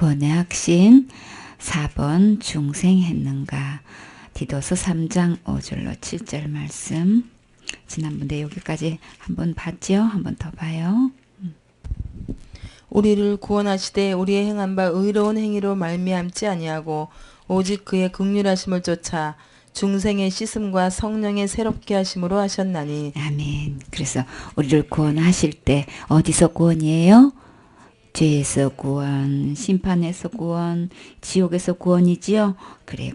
구원의 확신 4번 중생했는가. 디도서 3장 5절로 7절 말씀. 지난번에 여기까지 한번 봤죠? 한번 더 봐요. 우리를 구원하시되 우리의 행한 바 의로운 행위로 말미암지 아니하고 오직 그의 긍휼하심을 쫓아 중생의 씻음과 성령의 새롭게 하심으로 하셨나니. 아멘. 그래서 우리를 구원하실 때 어디서 구원이에요? 죄에서 구원, 심판에서 구원, 지옥에서 구원이지요. 그래,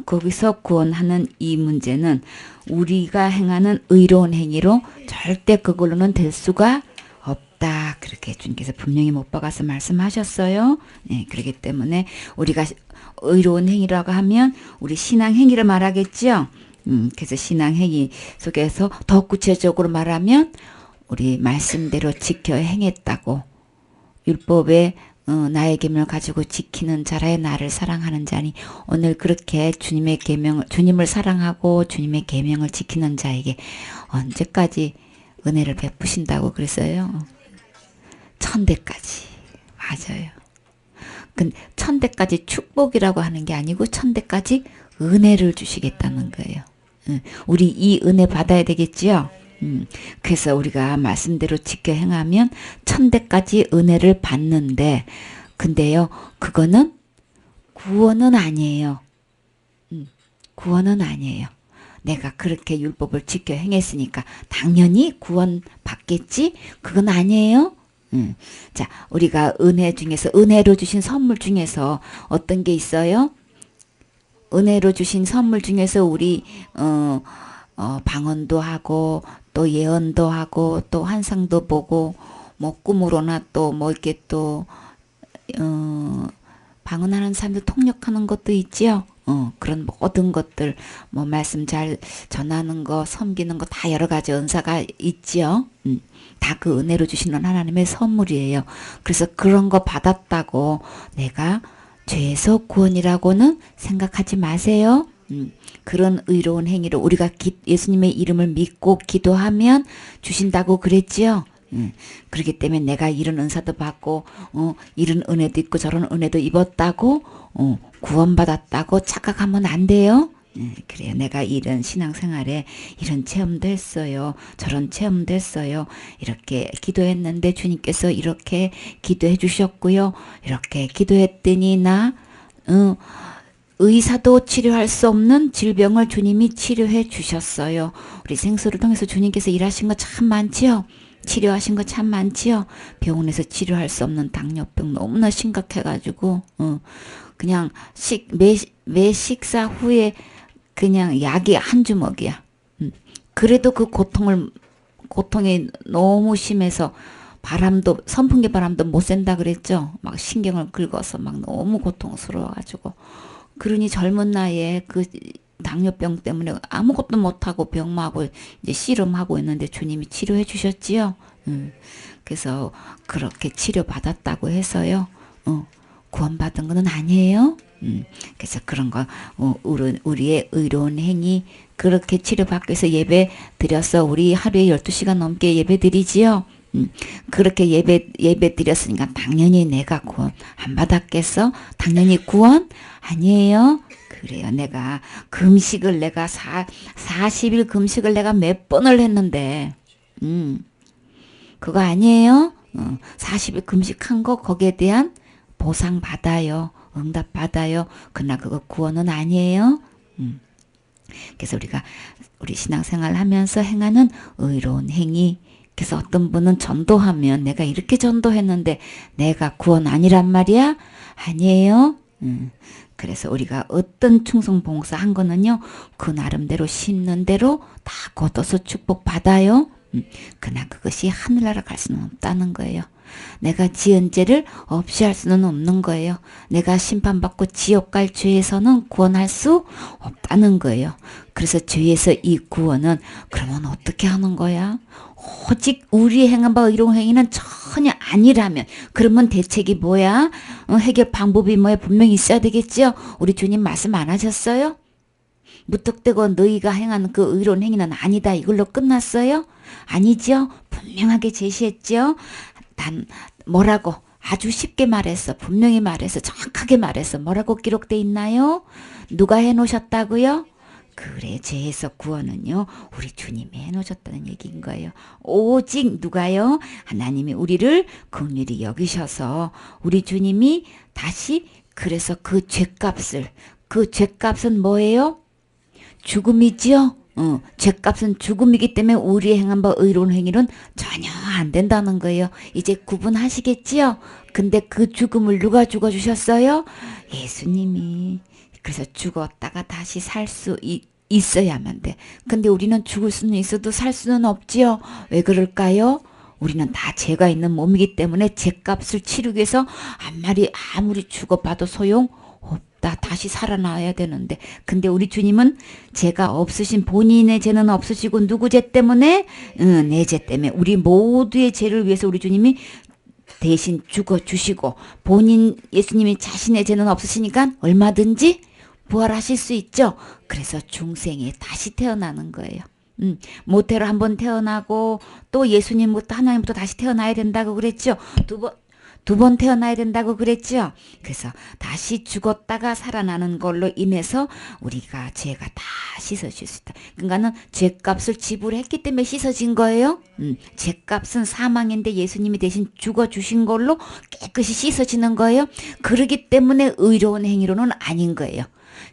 거기서 구원하는 이 문제는 우리가 행하는 의로운 행위로 절대 그걸로는 될 수가 없다. 그렇게 주님께서 분명히 못 박아서 말씀하셨어요. 네, 그렇기 때문에 우리가 의로운 행위라고 하면 우리 신앙 행위를 말하겠죠. 그래서 신앙 행위 속에서 더 구체적으로 말하면 우리 말씀대로 지켜 행했다고. 율법에 나의 계명을 가지고 지키는 자라에 나를 사랑하는 자니, 오늘 그렇게 주님의 계명을, 주님을 사랑하고 주님의 계명을 지키는 자에게 언제까지 은혜를 베푸신다고 그랬어요? 천대까지. 맞아요. 근데 천대까지 축복이라고 하는 게 아니고 천대까지 은혜를 주시겠다는 거예요. 우리 이 은혜 받아야 되겠지요? 그래서 우리가 말씀대로 지켜 행하면 천대까지 은혜를 받는데, 근데요, 그거는 구원은 아니에요. 구원은 아니에요. 내가 그렇게 율법을 지켜 행했으니까 당연히 구원 받겠지? 그건 아니에요. 자, 우리가 은혜 중에서, 은혜로 주신 선물 중에서 어떤 게 있어요? 은혜로 주신 선물 중에서 우리 방언도 하고 또 예언도 하고 또 환상도 보고 뭐 꿈으로나 또 뭐 이렇게 또 방언하는 사람들 통역하는 것도 있지요. 그런 모든 것들, 뭐 말씀 잘 전하는 거, 섬기는 거 다 여러 가지 은사가 있지요. 다 그 은혜로 주시는 하나님의 선물이에요. 그래서 그런 거 받았다고 내가 죄에서 구원이라고는 생각하지 마세요. 그런 의로운 행위로 우리가 예수님의 이름을 믿고 기도하면 주신다고 그랬지요. 그렇기 때문에 내가 이런 은사도 받고 이런 은혜도 있고 저런 은혜도 입었다고 구원받았다고 착각하면 안 돼요. 그래요. 내가 이런 신앙생활에 이런 체험도 했어요. 저런 체험도 했어요. 이렇게 기도했는데 주님께서 이렇게 기도해 주셨고요. 이렇게 기도했더니 나 의사도 치료할 수 없는 질병을 주님이 치료해 주셨어요. 우리 생수를 통해서 주님께서 일하신 거 참 많지요. 치료하신 거 참 많지요. 병원에서 치료할 수 없는 당뇨병 너무나 심각해가지고 그냥 매 식사 후에 그냥 약이 한 주먹이야. 그래도 그 고통이 너무 심해서 선풍기 바람도 못 쐰다 그랬죠. 막 신경을 긁어서 막 너무 고통스러워가지고. 그러니 젊은 나이에 그 당뇨병 때문에 아무것도 못하고 병마하고 이제 씨름하고 있는데 주님이 치료해 주셨지요. 그래서 그렇게 치료받았다고 해서요. 구원받은 거는 아니에요. 그래서 그런 거, 우리의 의로운 행위, 그렇게 치료받기 위해서 예배 드려서 우리 하루에 12시간 넘게 예배 드리지요. 그렇게 예배 드렸으니까 당연히 내가 구원 안 받았겠어? 당연히 구원 아니에요. 그래요. 내가 금식을 내가 40일 금식을 내가 몇 번을 했는데, 그거 아니에요? 40일 금식한 거 거기에 대한 보상 받아요. 응답 받아요. 그러나 그거 구원은 아니에요. 그래서 우리 신앙생활 하면서 행하는 의로운 행위. 그래서 어떤 분은 전도하면 내가 이렇게 전도했는데 내가 구원 아니란 말이야? 아니에요. 그래서 우리가 어떤 충성봉사 한 거는요, 그 나름대로 심는 대로 다 걷어서 축복받아요. 그러나 그것이 하늘나라 갈 수는 없다는 거예요. 내가 지은 죄를 없이 할 수는 없는 거예요. 내가 심판받고 지옥 갈 죄에서는 구원할 수 없다는 거예요. 그래서 죄에서 이 구원은 그러면 어떻게 하는 거야? 오직 우리 행한 바 의로운 행위는 전혀 아니라면 그러면 대책이 뭐야? 해결 방법이 뭐야? 분명히 있어야 되겠죠? 우리 주님 말씀 안 하셨어요? 무턱대고 너희가 행한 그 의로운 행위는 아니다. 이걸로 끝났어요? 아니죠? 분명하게 제시했죠? 단 뭐라고? 아주 쉽게 말해서 분명히 말해서 정확하게 말해서 뭐라고 기록돼 있나요? 누가 해놓으셨다고요? 그래, 죄에서 구원은요, 우리 주님이 해놓으셨다는 얘기인 거예요. 오직 누가요? 하나님이 우리를 긍휼히 여기셔서 우리 주님이 다시 그래서 그 죄값은 뭐예요? 죽음이지요? 죄값은 죽음이기 때문에 우리의 행한 바 의로운 행위는 전혀 안 된다는 거예요. 이제 구분하시겠지요? 근데 그 죽음을 누가 죽어주셨어요? 예수님이. 그래서 죽었다가 다시 살 수 있어야만 돼. 근데 우리는 죽을 수는 있어도 살 수는 없지요. 왜 그럴까요? 우리는 다 죄가 있는 몸이기 때문에 죄값을 치르기 위해서 아무리 죽어봐도 소용없다. 다시 살아나야 되는데. 근데 우리 주님은 죄가 없으신 본인의 죄는 없으시고 누구 죄 때문에? 내 죄 때문에. 우리 모두의 죄를 위해서 우리 주님이 대신 죽어주시고 예수님이 자신의 죄는 없으시니까 얼마든지 부활하실 수 있죠. 그래서 중생에 다시 태어나는 거예요. 모태로 한번 태어나고 또 예수님부터 하나님부터 다시 태어나야 된다고 그랬죠. 두 번 태어나야 된다고 그랬죠. 그래서 다시 죽었다가 살아나는 걸로 인해서 우리가 죄가 다 씻어질 수 있다. 그러니까는 죄값을 지불했기 때문에 씻어진 거예요. 죄값은 사망인데 예수님이 대신 죽어주신 걸로 깨끗이 씻어지는 거예요. 그러기 때문에 의로운 행위로는 아닌 거예요.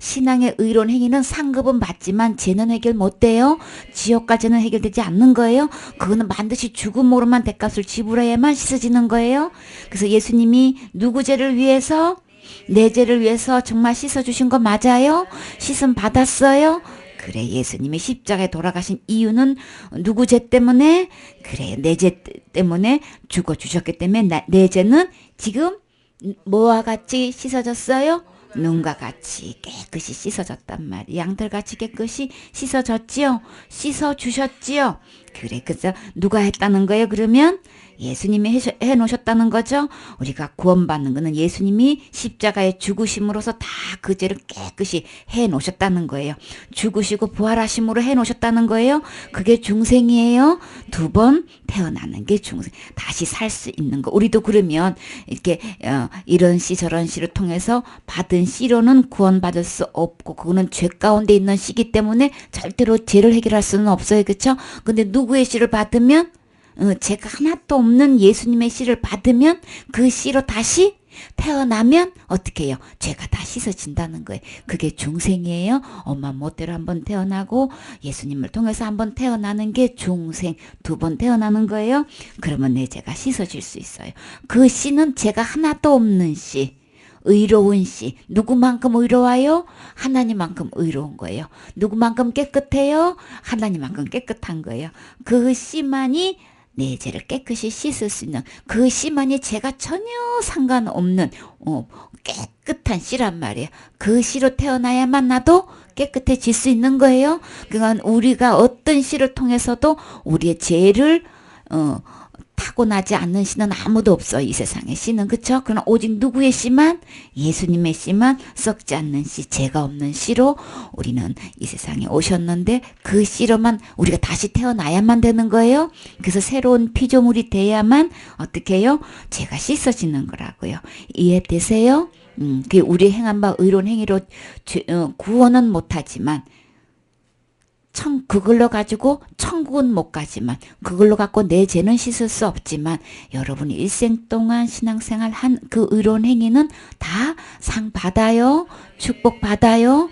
신앙의 의로운 행위는 상급은 받지만 죄는 해결 못 돼요. 지옥까지는 해결되지 않는 거예요. 그거는 반드시 죽음으로만 대값을 지불해야만 씻어지는 거예요. 그래서 예수님이 누구 죄를 위해서? 내 죄를 위해서 정말 씻어주신 거 맞아요? 씻음 받았어요? 그래, 예수님이 십자가에 돌아가신 이유는 누구 죄 때문에? 그래, 내 죄 때문에 죽어주셨기 때문에 내 죄는 지금 뭐와 같이 씻어졌어요? 눈과 같이 깨끗이 씻어졌단 말이에요. 양털같이 깨끗이 씻어졌지요. 씻어주셨지요. 그래, 그래서 누가 했다는 거예요? 그러면 예수님이 해놓으셨다는 거죠. 우리가 구원받는 거는 예수님이 십자가에 죽으심으로써 다 그 죄를 깨끗이 해놓으셨다는 거예요. 죽으시고 부활하심으로 해놓으셨다는 거예요. 그게 중생이에요. 두 번 태어나는 게 중생. 다시 살 수 있는 거. 우리도 그러면 이렇게 이런 씨 저런 씨를 통해서 받은 씨로는 구원받을 수 없고 그거는 죄 가운데 있는 씨기 때문에 절대로 죄를 해결할 수는 없어요. 그렇죠? 근데 누구의 씨를 받으면 죄가 하나도 없는 예수님의 씨를 받으면 그 씨로 다시 태어나면 어떻게 해요? 죄가 다 씻어진다는 거예요. 그게 중생이에요. 엄마 멋대로 한번 태어나고 예수님을 통해서 한번 태어나는 게 중생. 두 번 태어나는 거예요. 그러면 내 죄가 씻어질 수 있어요. 그 씨는 죄가 하나도 없는 씨. 의로운 씨. 누구만큼 의로워요? 하나님만큼 의로운 거예요. 누구만큼 깨끗해요? 하나님만큼 깨끗한 거예요. 그 씨만이 내 죄를 깨끗이 씻을 수 있는 그 씨만이 죄가 전혀 상관없는 깨끗한 씨란 말이에요. 그 씨로 태어나야만 나도 깨끗해질 수 있는 거예요. 그러니까 우리가 어떤 씨를 통해서도 우리의 죄를 타고나지 않는 씨는 아무도 없어요. 이 세상에 씨는. 그쵸? 그러나 오직 누구의 씨만? 예수님의 씨만 썩지 않는 씨, 죄가 없는 씨로 우리는 이 세상에 오셨는데 그 씨로만 우리가 다시 태어나야만 되는 거예요. 그래서 새로운 피조물이 돼야만 어떻게 해요? 죄가 씻어지는 거라고요. 이해되세요? 그게 우리 행한 바 의로운 행위로 구원은 못하지만 그걸로 가지고 천국은 못 가지만 그걸로 갖고 내 죄는 씻을 수 없지만 여러분이 일생 동안 신앙생활 한 그 의로운 행위는 다 상 받아요. 축복 받아요.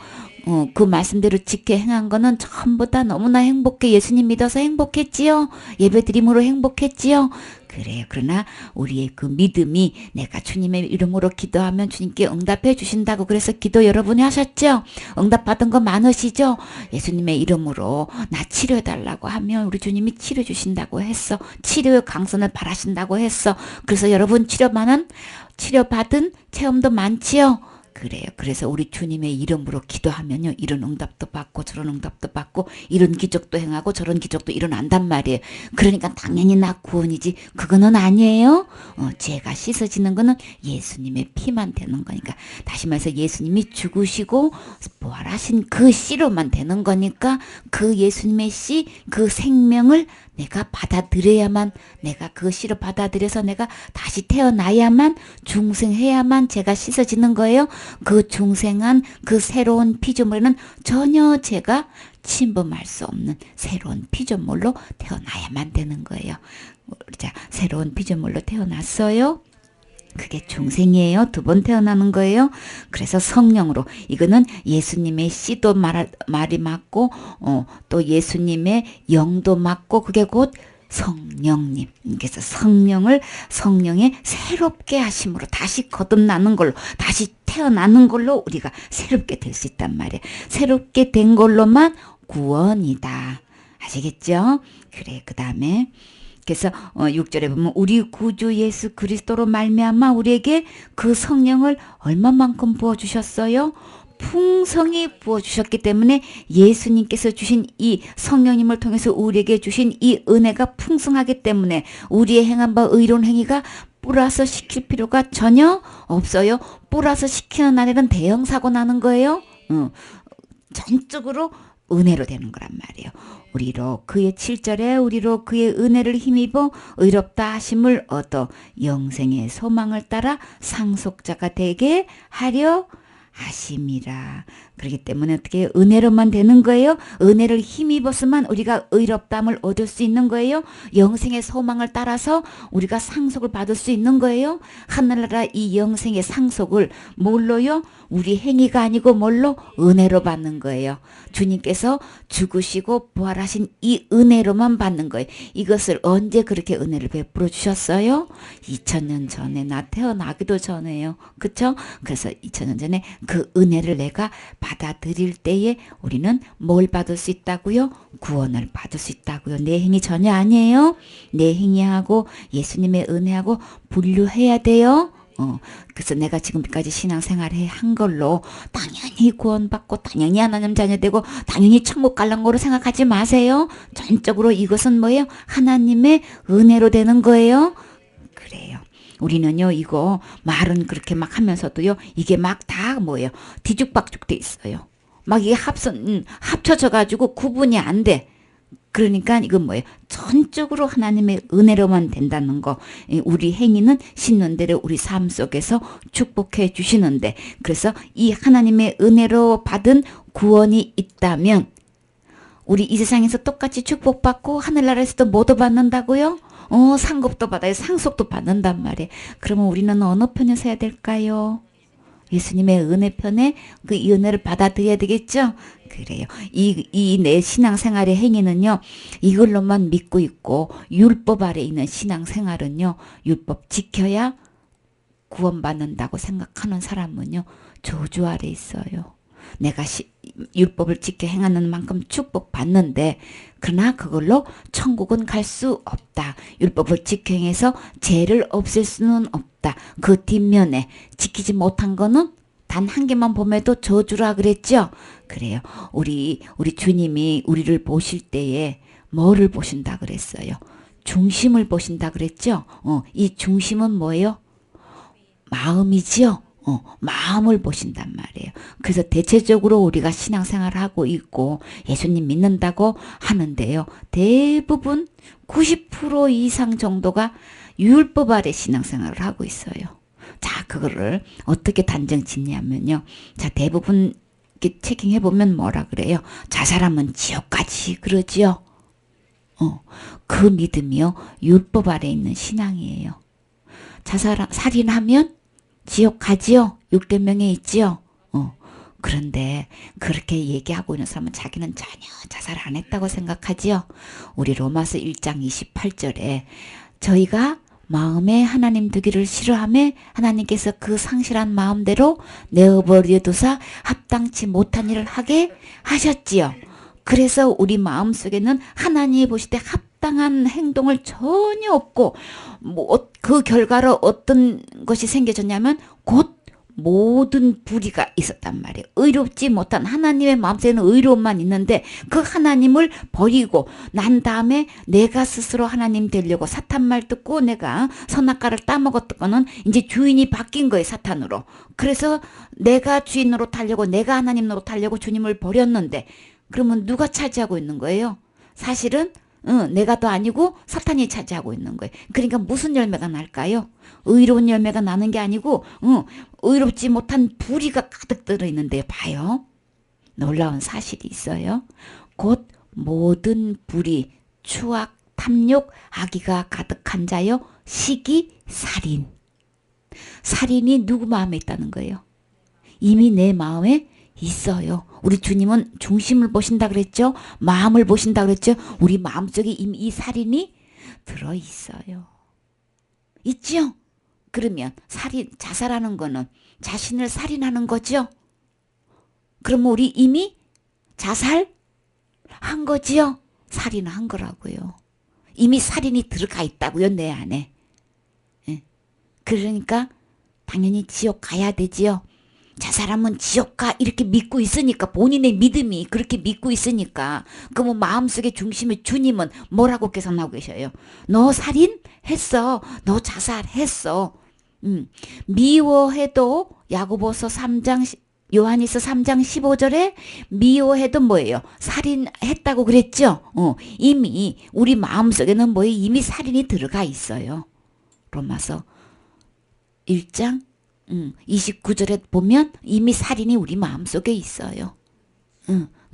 그 말씀대로 지켜 행한 거는 전부 다 너무나 행복해. 예수님 믿어서 행복했지요. 예배 드림으로 행복했지요. 그래요. 그러나 우리의 그 믿음이 내가 주님의 이름으로 기도하면 주님께 응답해 주신다고 그래서 기도 여러분이 하셨죠? 응답받은 거 많으시죠? 예수님의 이름으로 나 치료해달라고 하면 우리 주님이 치료 주신다고 했어. 치료의 강선을 바라신다고 했어. 그래서 여러분 치료받은 체험도 많지요? 그래요. 그래서 우리 주님의 이름으로 기도하면요. 이런 응답도 받고 저런 응답도 받고 이런 기적도 행하고 저런 기적도 일어난단 말이에요. 그러니까 당연히 나 구원이지 그거는 아니에요. 죄가 씻어지는 거는 예수님의 피만 되는 거니까. 다시 말해서 예수님이 죽으시고 부활하신 그 씨로만 되는 거니까 그 예수님의 씨, 그 생명을 내가 받아들여야만, 내가 그 씨를 받아들여서 내가 다시 태어나야만, 중생해야만 죄가 씻어지는 거예요. 그 중생한 그 새로운 피조물에는 전혀 죄가 침범할 수 없는 새로운 피조물로 태어나야만 되는 거예요. 자, 새로운 피조물로 태어났어요. 그게 중생이에요. 두 번 태어나는 거예요. 그래서 성령으로, 이거는 예수님의 씨도 말이 맞고 또 예수님의 영도 맞고, 그게 곧 성령님. 그래서 성령의 새롭게 하심으로 다시 거듭나는 걸로, 다시 태어나는 걸로 우리가 새롭게 될 수 있단 말이에요. 새롭게 된 걸로만 구원이다. 아시겠죠? 그래, 그 다음에 그래서 6절에 보면 우리 구주 예수 그리스도로 말미암아 우리에게 그 성령을 얼마만큼 부어주셨어요? 풍성히 부어주셨기 때문에 예수님께서 주신 이 성령님을 통해서 우리에게 주신 이 은혜가 풍성하기 때문에 우리의 행한 바 의로운 행위가 뿌라서 시킬 필요가 전혀 없어요. 뿌라서 시키는 날에는 대형사고 나는 거예요. 전적으로 은혜로 되는 거란 말이에요. 우리로 그의 7절에 우리로 그의 은혜를 힘입어 의롭다 하심을 얻어 영생의 소망을 따라 상속자가 되게 하려 하심이라. 그렇기 때문에 어떻게 은혜로만 되는 거예요? 은혜를 힘입어서만 우리가 의롭담을 얻을 수 있는 거예요? 영생의 소망을 따라서 우리가 상속을 받을 수 있는 거예요? 하늘나라 이 영생의 상속을 뭘로요? 우리 행위가 아니고 뭘로? 은혜로 받는 거예요. 주님께서 죽으시고 부활하신 이 은혜로만 받는 거예요. 이것을 언제 그렇게 은혜를 베풀어 주셨어요? 2000년 전에, 나 태어나기도 전에요. 그쵸? 그래서 2000년 전에 그 은혜를 내가 받아들일 때에 우리는 뭘 받을 수 있다고요? 구원을 받을 수 있다고요. 내 행위 전혀 아니에요. 내 행위하고 예수님의 은혜하고 분류해야 돼요. 그래서 내가 지금까지 신앙생활을 한 걸로 당연히 구원받고 당연히 하나님 자녀 되고 당연히 천국 갈란 거로 생각하지 마세요. 전적으로 이것은 뭐예요? 하나님의 은혜로 되는 거예요. 그래요. 우리는요, 이거 말은 그렇게 막 하면서도요, 이게 막 다 뭐예요? 뒤죽박죽 돼 있어요. 막 이게 합쳐져가지고 구분이 안 돼. 그러니까 이건 뭐예요? 전적으로 하나님의 은혜로만 된다는 거. 우리 행위는 신는 대로 우리 삶 속에서 축복해 주시는데, 그래서 이 하나님의 은혜로 받은 구원이 있다면 우리 이 세상에서 똑같이 축복받고 하늘나라에서도 모두 받는다고요? 상급도 받아요. 상속도 받는단 말이에요. 그러면 우리는 어느 편에 서야 될까요? 예수님의 은혜 편에 이 은혜를 받아들여야 되겠죠? 그래요. 이 내 신앙생활의 행위는요, 이걸로만 믿고 있고, 율법 아래 있는 신앙생활은요, 율법 지켜야 구원받는다고 생각하는 사람은요, 저주 아래 있어요. 내가 율법을 지켜 행하는 만큼 축복받는데, 그러나 그걸로 천국은 갈 수 없다. 율법을 지켜 행해서 죄를 없앨 수는 없다. 그 뒷면에 지키지 못한 거는 단 한 개만 보매도 저주라 그랬죠. 그래요. 우리 주님이 우리를 보실 때에 뭐를 보신다 그랬어요? 중심을 보신다 그랬죠. 이 중심은 뭐예요? 마음이지요. 마음을 보신단 말이에요. 그래서 대체적으로 우리가 신앙생활을 하고 있고 예수님 믿는다고 하는데요. 대부분 90% 이상 정도가 율법 아래 신앙생활을 하고 있어요. 자, 그거를 어떻게 단정 짓냐면요. 자, 대부분 이렇게 체킹해보면 뭐라 그래요? 자살하면 지옥 가지 그러지요. 그 믿음이요. 율법 아래 있는 신앙이에요. 살인하면 지옥 가지요? 6계명에 있지요? 그런데 그렇게 얘기하고 있는 사람은 자기는 전혀 자살 안 했다고 생각하지요? 우리 로마서 1장 28절에 저희가 마음에 하나님 두기를 싫어하며 하나님께서 그 상실한 마음대로 내어버려 두사 합당치 못한 일을 하게 하셨지요. 그래서 우리 마음속에는 하나님이 보실 때 합당한 행동을 전혀 없고 그 결과로 어떤 것이 생겨졌냐면 곧 모든 불의가 있었단 말이에요. 의롭지 못한 하나님의 마음속에는 의로움만 있는데 그 하나님을 버리고 난 다음에 내가 스스로 하나님 되려고 사탄 말 듣고 내가 선악과를 따먹었던 거는 이제 주인이 바뀐 거예요. 사탄으로. 그래서 내가 주인 노릇하려고 내가 하나님 노릇하려고 주님을 버렸는데 그러면 누가 차지하고 있는 거예요? 사실은 내가 더 아니고 사탄이 차지하고 있는 거예요. 그러니까 무슨 열매가 날까요? 의로운 열매가 나는 게 아니고 의롭지 못한 불의가 가득 들어있는데 봐요. 놀라운 사실이 있어요. 곧 모든 불의, 추악, 탐욕, 악의가 가득한 자여 시기, 살인. 살인이 누구 마음에 있다는 거예요? 이미 내 마음에 있어요. 우리 주님은 중심을 보신다 그랬죠? 마음을 보신다 그랬죠? 우리 마음속에 이미 이 살인이 들어있어요. 있죠? 그러면 자살하는 거는 자신을 살인하는 거죠? 그러면 우리 이미 자살한 거지요? 살인한 거라고요. 이미 살인이 들어가 있다고요, 내 안에. 그러니까 당연히 지옥 가야 되지요. 자살하면 지옥 가 이렇게 믿고 있으니까 본인의 믿음이 그렇게 믿고 있으니까 그러면 마음속의 중심의 주님은 뭐라고 계산하고 계셔요? 너 살인했어. 너 자살했어. 미워해도 야고보서 3장 요한일서 3장 15절에 미워해도 뭐예요? 살인했다고 그랬죠? 이미 우리 마음속에는 뭐예요? 이미 살인이 들어가 있어요. 로마서 1장 29절에 보면 이미 살인이 우리 마음속에 있어요.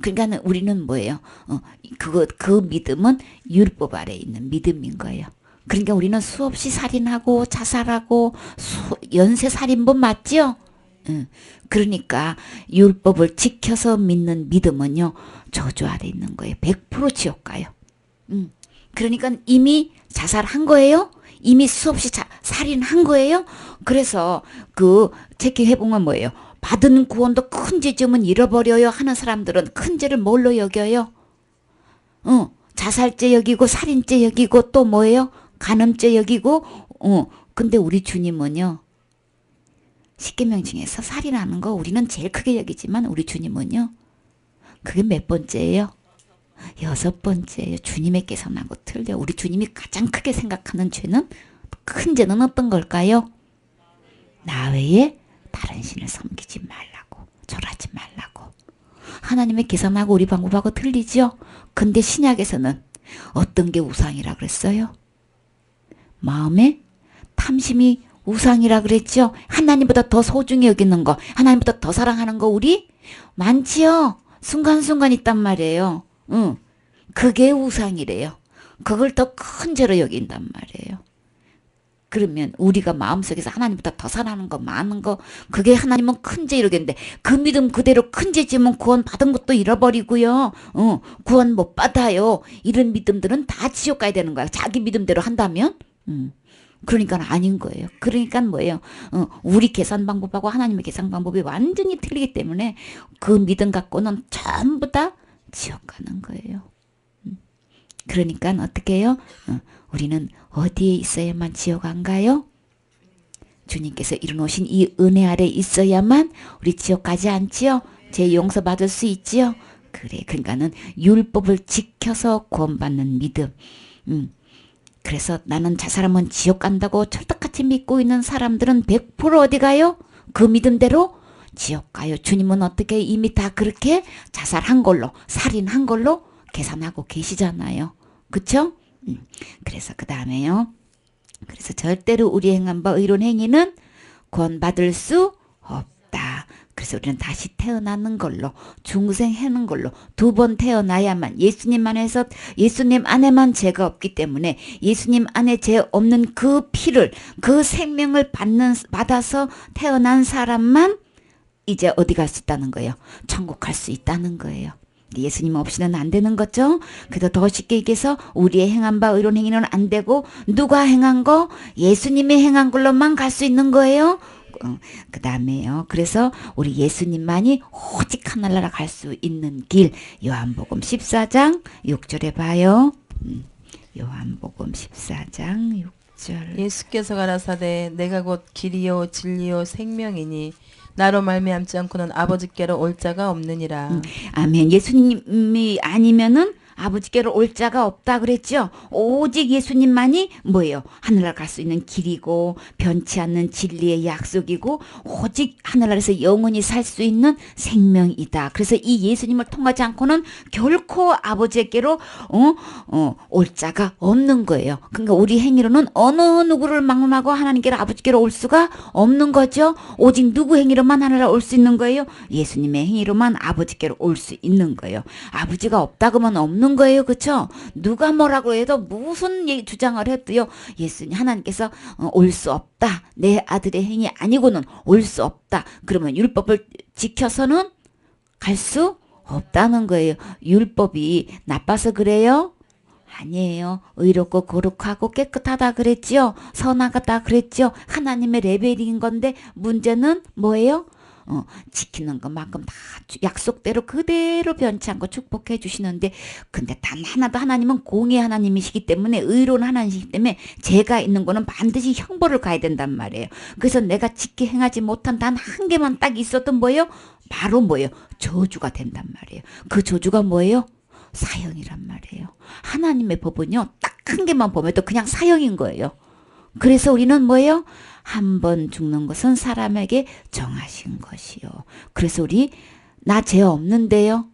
그러니까 우리는 뭐예요? 그 믿음은 율법 아래에 있는 믿음인 거예요. 그러니까 우리는 수없이 살인하고 자살하고 연쇄 살인범 맞죠? 그러니까 율법을 지켜서 믿는 믿음은요. 저주 아래 있는 거예요. 100% 지옥 가요. 그러니까 이미 자살한 거예요? 이미 수없이 살인한 거예요? 그래서 그 책에 해보면 뭐예요? 받은 구원도 큰 죄 지으면 잃어버려요 하는 사람들은 큰 죄를 뭘로 여겨요? 자살죄 여기고 살인죄 여기고 또 뭐예요? 간음죄 여기고 근데 우리 주님은요. 십계명 중에서 살인하는 거 우리는 제일 크게 여기지만 우리 주님은요. 그게 몇 번째예요? 6번째예요. 주님의 계산하고 틀려. 우리 주님이 가장 크게 생각하는 죄는 큰 죄는 어떤 걸까요? 나 외에 다른 신을 섬기지 말라고. 절하지 말라고. 하나님의 계산하고 우리 방법하고 틀리죠? 근데 신약에서는 어떤 게 우상이라 그랬어요? 마음에 탐심이 우상이라 그랬죠? 하나님보다 더 소중히 여기는 거, 하나님보다 더 사랑하는 거 우리 많지요? 순간순간 있단 말이에요. 그게 우상이래요. 그걸 더 큰 죄로 여긴단 말이에요. 그러면 우리가 마음속에서 하나님보다 더 사랑하는 거 많은 거 그게 하나님은 큰 죄 이러겠는데 그 믿음 그대로 큰 죄 지으면 구원 받은 것도 잃어버리고요. 구원 못 받아요. 이런 믿음들은 다 지옥 가야 되는 거야. 자기 믿음대로 한다면. 그러니까 아닌 거예요. 그러니까 뭐예요? 우리 계산 방법하고 하나님의 계산 방법이 완전히 틀리기 때문에 그 믿음 갖고는 전부 다 지옥 가는 거예요. 그러니까 어떻게 해요? 우리는 어디에 있어야만 지옥 안 가요? 주님께서 이루놓으신 이 은혜 아래 있어야만 우리 지옥 가지 않지요? 죄 용서받을 수 있지요? 그래. 그러니까는 율법을 지켜서 구원받는 믿음. 그래서 나는 자살하면 지옥 간다고 철떡같이 믿고 있는 사람들은 100% 어디 가요? 그 믿음대로 지옥 가요. 주님은 어떻게 이미 다 그렇게 자살한 걸로 살인한 걸로 계산하고 계시잖아요. 그쵸? 그래서 그 다음에요. 그래서 절대로 우리 행한 바 의로운 행위는 구원받을 수 없다. 그래서 우리는 다시 태어나는 걸로 중생하는 걸로 2번 태어나야만 예수님 안에만 죄가 없기 때문에 예수님 안에 죄 없는 그 피를 그 생명을 받아서 태어난 사람만 이제 어디 갈 수 있다는 거예요. 천국 갈 수 있다는 거예요. 예수님 없이는 안 되는 거죠. 그래서 더 쉽게 얘기해서 우리의 행한 바 의로운 행위는 안 되고 누가 행한 거? 예수님이 행한 걸로만 갈 수 있는 거예요. 그 다음에요. 그래서 우리 예수님만이 오직 하늘나라 갈 수 있는 길 요한복음 14장 6절에 봐요. 요한복음 14장 10절. 예수께서 가라사대 내가 곧 길이요 진리요 생명이니 나로 말미암지 않고는 아버지께로 올 자가 없느니라. 아멘. 예수님이 아니면은 아버지께로 올 자가 없다 그랬죠. 오직 예수님만이 뭐예요? 하늘나라 갈 수 있는 길이고 변치 않는 진리의 약속이고 오직 하늘나라에서 영원히 살 수 있는 생명이다. 그래서 이 예수님을 통하지 않고는 결코 아버지께로 올 자가 없는 거예요. 그러니까 우리 행위로는 어느 누구를 막론하고 하나님께로 아버지께로 올 수가 없는 거죠. 오직 누구 행위로만 하늘나라 올 수 있는 거예요? 예수님의 행위로만 아버지께로 올 수 있는 거예요. 아버지가 없다고 하면 없는 거예요. 그렇죠? 누가 뭐라고 해도 무슨 주장을 해도요. 예수님 하나님께서 올 수 없다. 내 아들의 행위 아니고는 올 수 없다. 그러면 율법을 지켜서는 갈 수 없다는 거예요. 율법이 나빠서 그래요? 아니에요. 의롭고 거룩하고 깨끗하다 그랬지요. 선하다 그랬지요. 하나님의 레벨인 건데 문제는 뭐예요? 지키는 것만큼 다 약속대로 그대로 변치 않고 축복해 주시는데 근데 단 하나도 하나님은 공의 하나님이시기 때문에 의로운 하나님이시기 때문에 죄가 있는 거는 반드시 형벌을 가야 된단 말이에요. 그래서 내가 지키 행하지 못한 단 한 개만 딱 있었던 뭐예요? 바로 뭐예요? 저주가 된단 말이에요. 그 저주가 뭐예요? 사형이란 말이에요. 하나님의 법은요. 딱 한 개만 보면 또 그냥 사형인 거예요. 그래서 우리는 뭐예요? 한 번 죽는 것은 사람에게 정하신 것이요. 그래서 우리 나 죄 없는데요.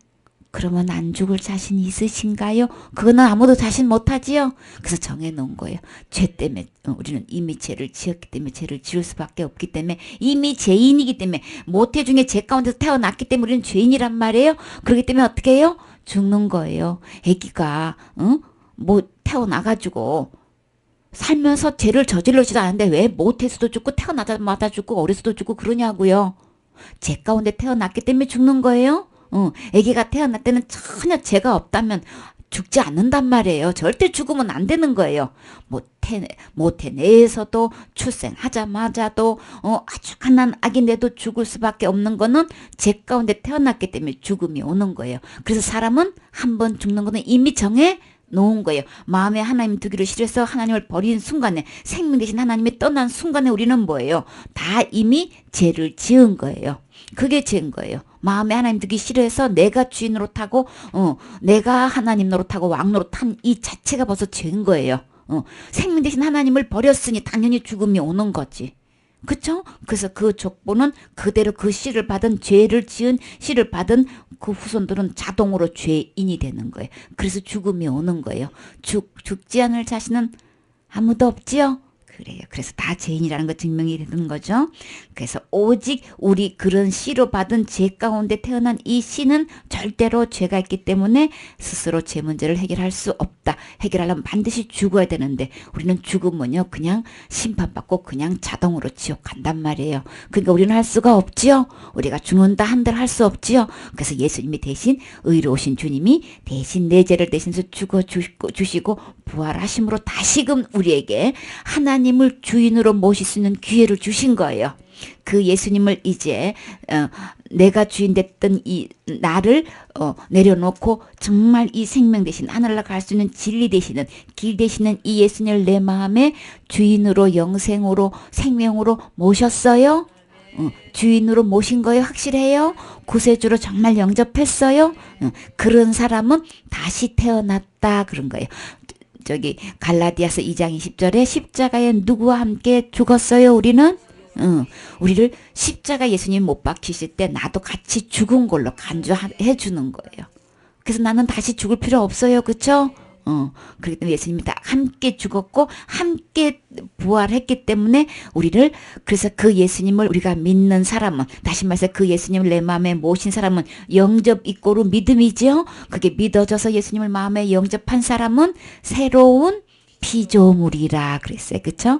그러면 안 죽을 자신이 있으신가요? 그거는 아무도 자신 못하지요. 그래서 정해놓은 거예요. 죄 때문에 우리는 이미 죄를 지었기 때문에 죄를 지을 수밖에 없기 때문에 이미 죄인이기 때문에 모태 중에 죄 가운데서 태어났기 때문에 우리는 죄인이란 말이에요. 그렇기 때문에 어떻게 해요? 죽는 거예요. 아기가 뭐 태어나가지고 살면서 죄를 저질러지도 않는데 왜 모태에서도 죽고 태어나자마자 죽고 어려서도 죽고 그러냐고요. 죄 가운데 태어났기 때문에 죽는 거예요. 아기가 태어날 때는 전혀 죄가 없다면 죽지 않는단 말이에요. 절대 죽으면 안 되는 거예요. 모태 내에서도 출생하자마자도 아주 갓난 아기인데도 죽을 수밖에 없는 거는 죄 가운데 태어났기 때문에 죽음이 오는 거예요. 그래서 사람은 한 번 죽는 거는 이미 정해 놓은 거예요. 마음에 하나님 두기를 싫어서 하나님을 버린 순간에 생명 대신 하나님이 떠난 순간에 우리는 뭐예요? 다 이미 죄를 지은 거예요. 그게 죄인 거예요. 마음에 하나님 두기 싫어해서 내가 주인 노릇하고 내가 하나님 노릇하고 왕 노릇한 이 자체가 벌써 죄인 거예요. 생명 대신 하나님을 버렸으니 당연히 죽음이 오는 거지. 그쵸? 그래서 그 족보는 그대로 그 씨를 받은 죄를 지은 씨를 받은 그 후손들은 자동으로 죄인이 되는 거예요. 그래서 죽음이 오는 거예요. 죽지 않을 자신은 아무도 없지요? 그래요. 그래서 다 죄인이라는 거 증명이 되는 거죠. 그래서 오직 우리 그런 씨로 받은 죄 가운데 태어난 이 씨는 절대로 죄가 있기 때문에 스스로 죄 문제를 해결할 수 없다. 해결하려면 반드시 죽어야 되는데 우리는 죽으면요 그냥 심판받고 그냥 자동으로 지옥 간단 말이에요. 그러니까 우리는 할 수가 없지요. 우리가 죽는다 한들 할 수 없지요. 그래서 예수님이 대신 의로우신 주님이 대신 내 죄를 대신해서 죽어 주시고 부활하심으로 다시금 우리에게 하나님을 주인으로 모실 수 있는 기회를 주신 거예요. 그 예수님을 이제 내가 주인 됐던 이 나를 내려놓고 정말 이 생명 대신 하늘나라 갈 수 있는 진리 되시는 길 되시는 이 예수님을 내 마음의 주인으로 영생으로 생명으로 모셨어요. 주인으로 모신 거예요. 확실해요? 구세주로 정말 영접했어요? 그런 사람은 다시 태어났다 그런 거예요. 저기 갈라디아서 2장 20절에 십자가에 누구와 함께 죽었어요? 우리는 우리를 십자가 예수님 못 박히실 때 나도 같이 죽은 걸로 간주해 주는 거예요. 그래서 나는 다시 죽을 필요 없어요. 그쵸? 그렇기 때문에 예수님이 다 함께 죽었고 함께 부활했기 때문에 우리를 그래서 그 예수님을 우리가 믿는 사람은 다시 말해서 그 예수님을 내 마음에 모신 사람은 영접 이꼬르 믿음이죠. 그게 믿어져서 예수님을 마음에 영접한 사람은 새로운 피조물이라 그랬어요. 그쵸?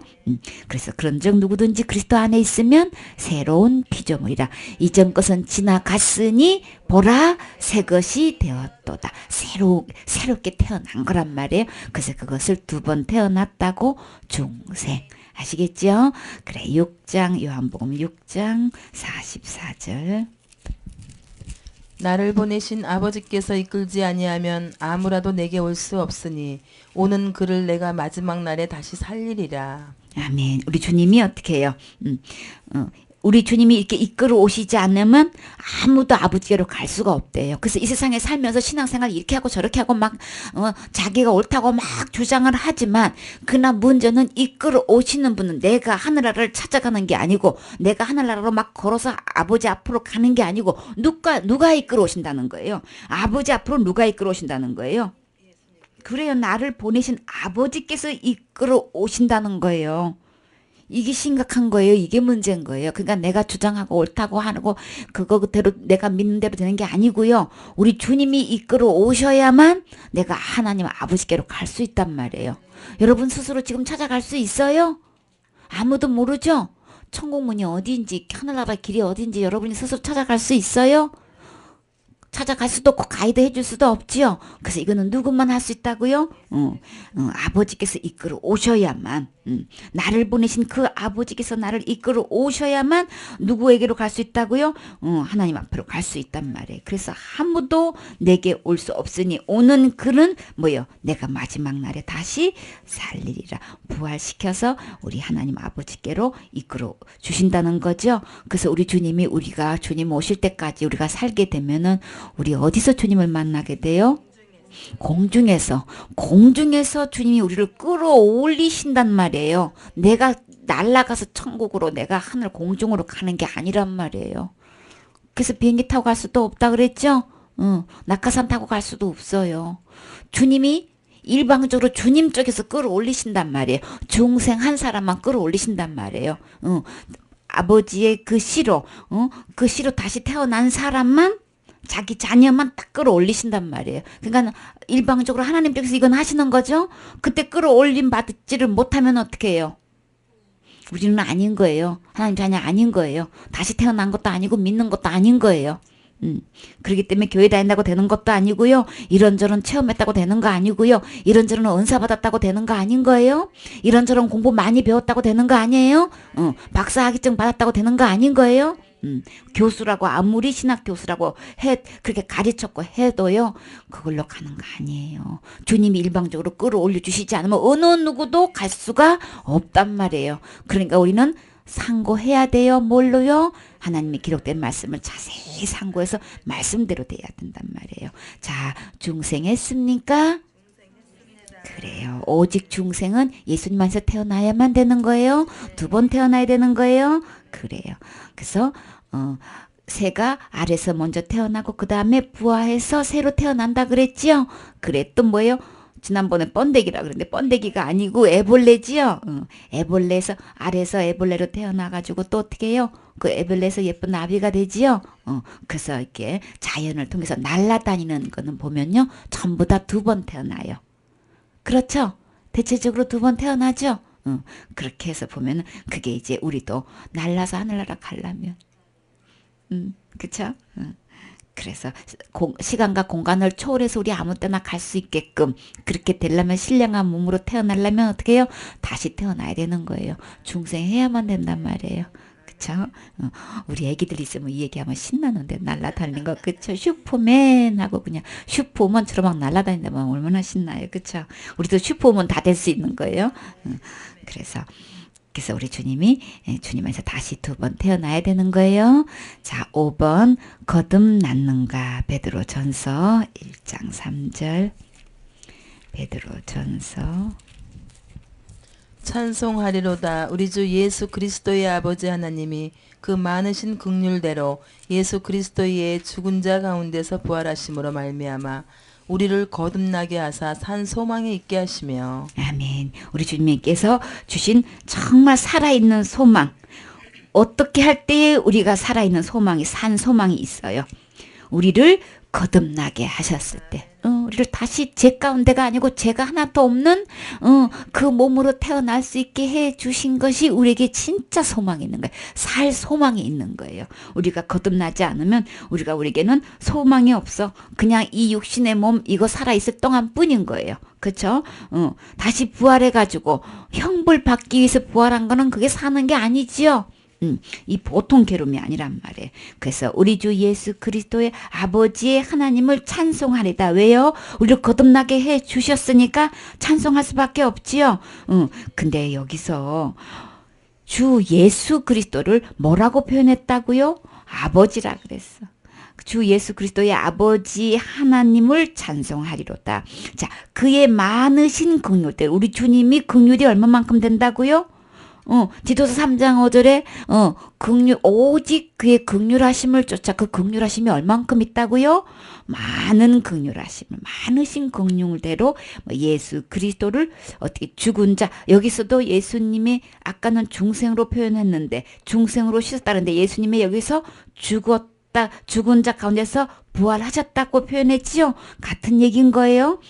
그래서 그런즉 누구든지 그리스도 안에 있으면 새로운 피조물이라. 이전 것은 지나갔으니 보라 새 것이 되었도다. 새롭게 태어난 거란 말이에요. 그래서 그것을 두 번 태어났다고 중생. 아시겠죠? 그래 6장 요한복음 6장 44절 나를 보내신 아버지께서 이끌지 아니하면 아무라도 내게 올 수 없으니 오는 그를 내가 마지막 날에 다시 살리리라. 아멘. 우리 주님이 어떻게 해요? 우리 주님이 이렇게 이끌어 오시지 않으면 아무도 아버지께로 갈 수가 없대요. 그래서 이 세상에 살면서 신앙생활 이렇게 하고 저렇게 하고 막 자기가 옳다고 막 주장을 하지만 그러나 문제는 이끌어 오시는 분은 내가 하늘나라를 찾아가는 게 아니고 내가 하늘나라로 막 걸어서 아버지 앞으로 가는 게 아니고 누가 이끌어 오신다는 거예요. 아버지 앞으로 누가 이끌어 오신다는 거예요. 그래요. 나를 보내신 아버지께서 이끌어 오신다는 거예요. 이게 심각한 거예요. 이게 문제인 거예요. 그러니까 내가 주장하고 옳다고 하고 그거대로 내가 믿는 대로 되는 게 아니고요. 우리 주님이 이끌어 오셔야만 내가 하나님 아버지께로 갈 수 있단 말이에요. 여러분 스스로 지금 찾아갈 수 있어요? 아무도 모르죠? 천국문이 어디인지 하늘나라 길이 어디인지 여러분이 스스로 찾아갈 수 있어요? 찾아갈 수도 없고 가이드 해줄 수도 없지요. 그래서 이거는 누구만 할 수 있다고요? 아버지께서 이끌어 오셔야만 나를 보내신 그 아버지께서 나를 이끌어 오셔야만 누구에게로 갈 수 있다고요? 하나님 앞으로 갈 수 있단 말이에요. 그래서 아무도 내게 올 수 없으니 오는 그는 뭐요? 내가 마지막 날에 다시 살리리라. 부활시켜서 우리 하나님 아버지께로 이끌어 주신다는 거죠. 그래서 우리 주님이 우리가 주님 오실 때까지 우리가 살게 되면은 우리 어디서 주님을 만나게 돼요? 공중에서 주님이 우리를 끌어올리신단 말이에요. 내가 날아가서 천국으로 내가 하늘 공중으로 가는 게 아니란 말이에요. 그래서 비행기 타고 갈 수도 없다 그랬죠? 낙하산 타고 갈 수도 없어요. 주님이 일방적으로 주님 쪽에서 끌어올리신단 말이에요. 중생 한 사람만 끌어올리신단 말이에요. 아버지의 그 씨로 다시 태어난 사람만 자기 자녀만 딱 끌어올리신단 말이에요. 그러니까 일방적으로 하나님 쪽에서 이건 하시는 거죠. 그때 끌어올림 받지를 못하면 어떻게 해요? 우리는 아닌 거예요. 하나님 자녀 아닌 거예요. 다시 태어난 것도 아니고 믿는 것도 아닌 거예요. 그렇기 때문에 교회 다닌다고 되는 것도 아니고요. 이런저런 체험했다고 되는 거 아니고요. 이런저런 은사 받았다고 되는 거 아닌 거예요. 이런저런 공부 많이 배웠다고 되는 거 아니에요. 박사학위증 받았다고 되는 거 아닌 거예요. 교수라고 아무리 신학 교수라고 그렇게 가르쳤고 해도요. 그걸로 가는 거 아니에요. 주님이 일방적으로 끌어올려 주시지 않으면 어느 누구도 갈 수가 없단 말이에요. 그러니까 우리는 상고해야 돼요. 뭘로요? 하나님이 기록된 말씀을 자세히 상고해서 말씀대로 돼야 된단 말이에요. 자, 중생했습니까? 그래요. 오직 중생은 예수님 안에서 태어나야만 되는 거예요. 2번 태어나야 되는 거예요. 그래요. 그래서 새가 알에서 먼저 태어나고 그 다음에 부화해서 새로 태어난다 그랬지요. 그래 또 뭐예요? 지난번에 번데기라 그랬는데 번데기가 아니고 애벌레지요. 애벌레에서 알에서 애벌레로 태어나가지고 또 어떻게 해요? 그 애벌레에서 예쁜 나비가 되지요. 그래서 이렇게 자연을 통해서 날아다니는 거는 보면요. 전부 다 2번 태어나요. 그렇죠? 대체적으로 2번 태어나죠? 그렇게 해서 보면 그게 이제 우리도 날라서 하늘나라 가려면 그쵸? 그래서 시간과 공간을 초월해서 우리 아무 때나 갈 수 있게끔 그렇게 되려면 신령한 몸으로 태어나려면 어떻게 해요? 다시 태어나야 되는 거예요. 중생해야만 된단 말이에요. 그쵸? 우리 애기들 있으면 이 얘기하면 신나는데 날아다니는 거 그쵸? 슈퍼맨 하고 그냥 슈퍼우먼처럼 막 날아다닌다면 얼마나 신나요. 그쵸? 우리도 슈퍼우먼 다 될 수 있는 거예요. 그래서 우리 주님이 주님 안에서 다시 2번 태어나야 되는 거예요. 자, 5번 거듭났는가? 베드로전서 1장 3절. 베드로전서 찬송하리로다. 우리 주 예수 그리스도의 아버지 하나님이 그 많으신 긍휼대로 예수 그리스도의 죽은 자 가운데서 부활하심으로 말미암아 우리를 거듭나게 하사 산 소망에 있게 하시며. 아멘. 우리 주님께서 주신 정말 살아있는 소망. 어떻게 할 때에 우리가 살아있는 소망이 산 소망이 있어요. 우리를 거듭나게 하셨을 때 우리를 다시 제 가운데가 아니고 제가 하나도 없는 그 몸으로 태어날 수 있게 해 주신 것이 우리에게 진짜 소망이 있는 거예요. 살 소망이 있는 거예요. 우리가 거듭나지 않으면 우리에게는 소망이 없어. 그냥 이 육신의 몸 이거 살아있을 동안 뿐인 거예요. 그쵸? 다시 부활해가지고 형벌 받기 위해서 부활한 거는 그게 사는 게 아니지요. 이 보통 괴로움이 아니란 말이에요. 그래서 우리 주 예수 그리스도의 아버지의 하나님을 찬송하리다. 왜요? 우리를 거듭나게 해 주셨으니까 찬송할 수밖에 없지요. 근데 여기서 주 예수 그리스도를 뭐라고 표현했다고요? 아버지라 그랬어. 주 예수 그리스도의 아버지 하나님을 찬송하리로다. 자, 그의 많으신 긍휼들, 우리 주님이 긍휼이 얼마만큼 된다고요? 디도서 3장 5절에 긍휼 오직 그의 긍휼하심을 쫓아. 그 긍휼하심이 얼만큼 있다고요? 많은 긍휼하심을, 많으신 긍휼대로 예수 그리스도를 어떻게 죽은 자, 여기서도 예수님이 아까는 중생으로 표현했는데 중생으로 씻었다는데 예수님이 여기서 죽은 자 가운데서 부활하셨다고 표현했지요. 같은 얘기인 거예요.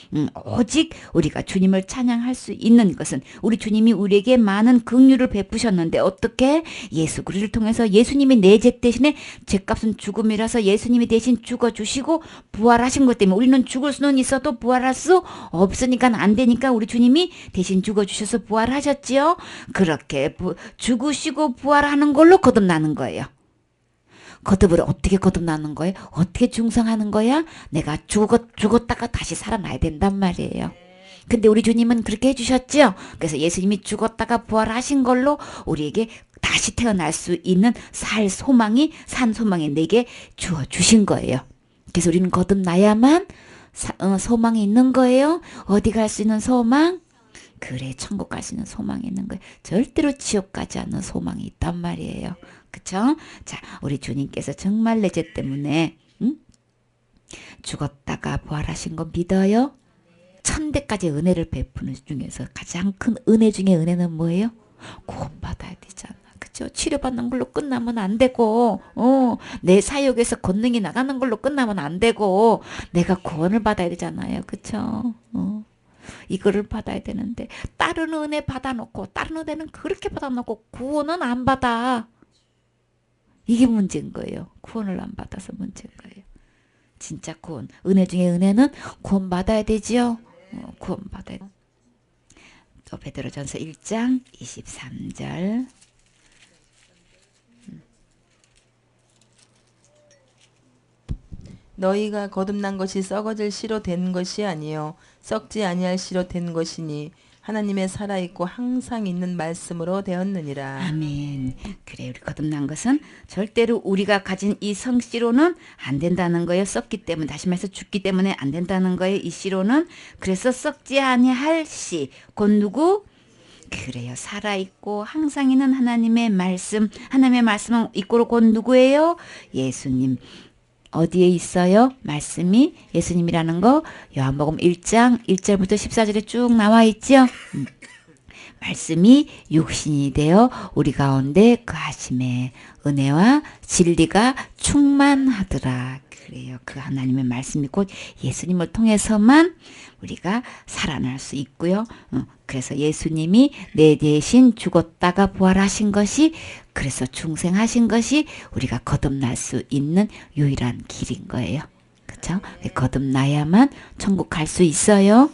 오직 우리가 주님을 찬양할 수 있는 것은 우리 주님이 우리에게 많은 긍휼을 베푸셨는데 어떻게? 예수 그리스도를 통해서 예수님이 내 죄 대신에 죄값은 죽음이라서 예수님이 대신 죽어주시고 부활하신 것 때문에 우리는 죽을 수는 있어도 부활할 수 없으니까 안 되니까 우리 주님이 대신 죽어주셔서 부활하셨지요. 그렇게 죽으시고 부활하는 걸로 거듭나는 거예요. 거듭을 어떻게 거듭나는 거예요? 어떻게 중생하는 거야? 내가 죽었다가 다시 살아나야 된단 말이에요. 근데 우리 주님은 그렇게 해주셨죠? 그래서 예수님이 죽었다가 부활하신 걸로 우리에게 다시 태어날 수 있는 산 소망이 내게 주신 거예요. 그래서 우리는 거듭나야만 소망이 있는 거예요. 어디 갈 수 있는 소망? 그래, 천국 갈 수 있는 소망이 있는 거예요. 절대로 지옥 가지 않는 소망이 있단 말이에요. 그쵸? 자, 우리 주님께서 정말 내 죄 때문에 죽었다가 부활하신 거 믿어요? 천대까지 은혜를 베푸는 중에서 가장 큰 은혜 중에 은혜는 뭐예요? 구원받아야 되잖아. 그쵸? 치료받는 걸로 끝나면 안 되고, 내 사역에서 권능이 나가는 걸로 끝나면 안 되고, 내가 구원을 받아야 되잖아요. 그쵸? 이거를 받아야 되는데, 다른 은혜 받아놓고, 다른 은혜는 그렇게 받아놓고, 구원은 안 받아. 이게 문제인 거예요. 구원을 안 받아서 문제인 거예요. 진짜 구원, 은혜 중에 은혜는 구원 받아야 되지요. 구원 받아야 돼. 또 베드로전서 1장 23절. 너희가 거듭난 것이 썩어질 씨로 된 것이 아니요 썩지 아니할 씨로 된 것이니 하나님의 살아있고 항상 있는 말씀으로 되었느니라. 아멘. 그래, 우리 거듭난 것은 절대로 우리가 가진 이 성씨로는 안 된다는 거예요. 썩기 때문에, 다시 말해서 죽기 때문에 안 된다는 거예요. 이 씨로는. 그래서 썩지 아니할 씨, 곧 누구? 그래요. 살아있고 항상 있는 하나님의 말씀. 하나님의 말씀은 이꼬로 곧 누구예요? 예수님. 어디에 있어요? 말씀이 예수님이라는 거 요한복음 1장 1절부터 14절에 쭉 나와 있죠. 말씀이 육신이 되어 우리 가운데 그 하심에 은혜와 진리가 충만하더라. 그래요. 그 하나님의 말씀이 곧 예수님을 통해서만 우리가 살아날 수 있고요. 그래서 예수님이 내 대신 죽었다가 부활하신 것이, 그래서 중생하신 것이 우리가 거듭날 수 있는 유일한 길인 거예요. 그렇죠? 거듭나야만 천국 갈 수 있어요.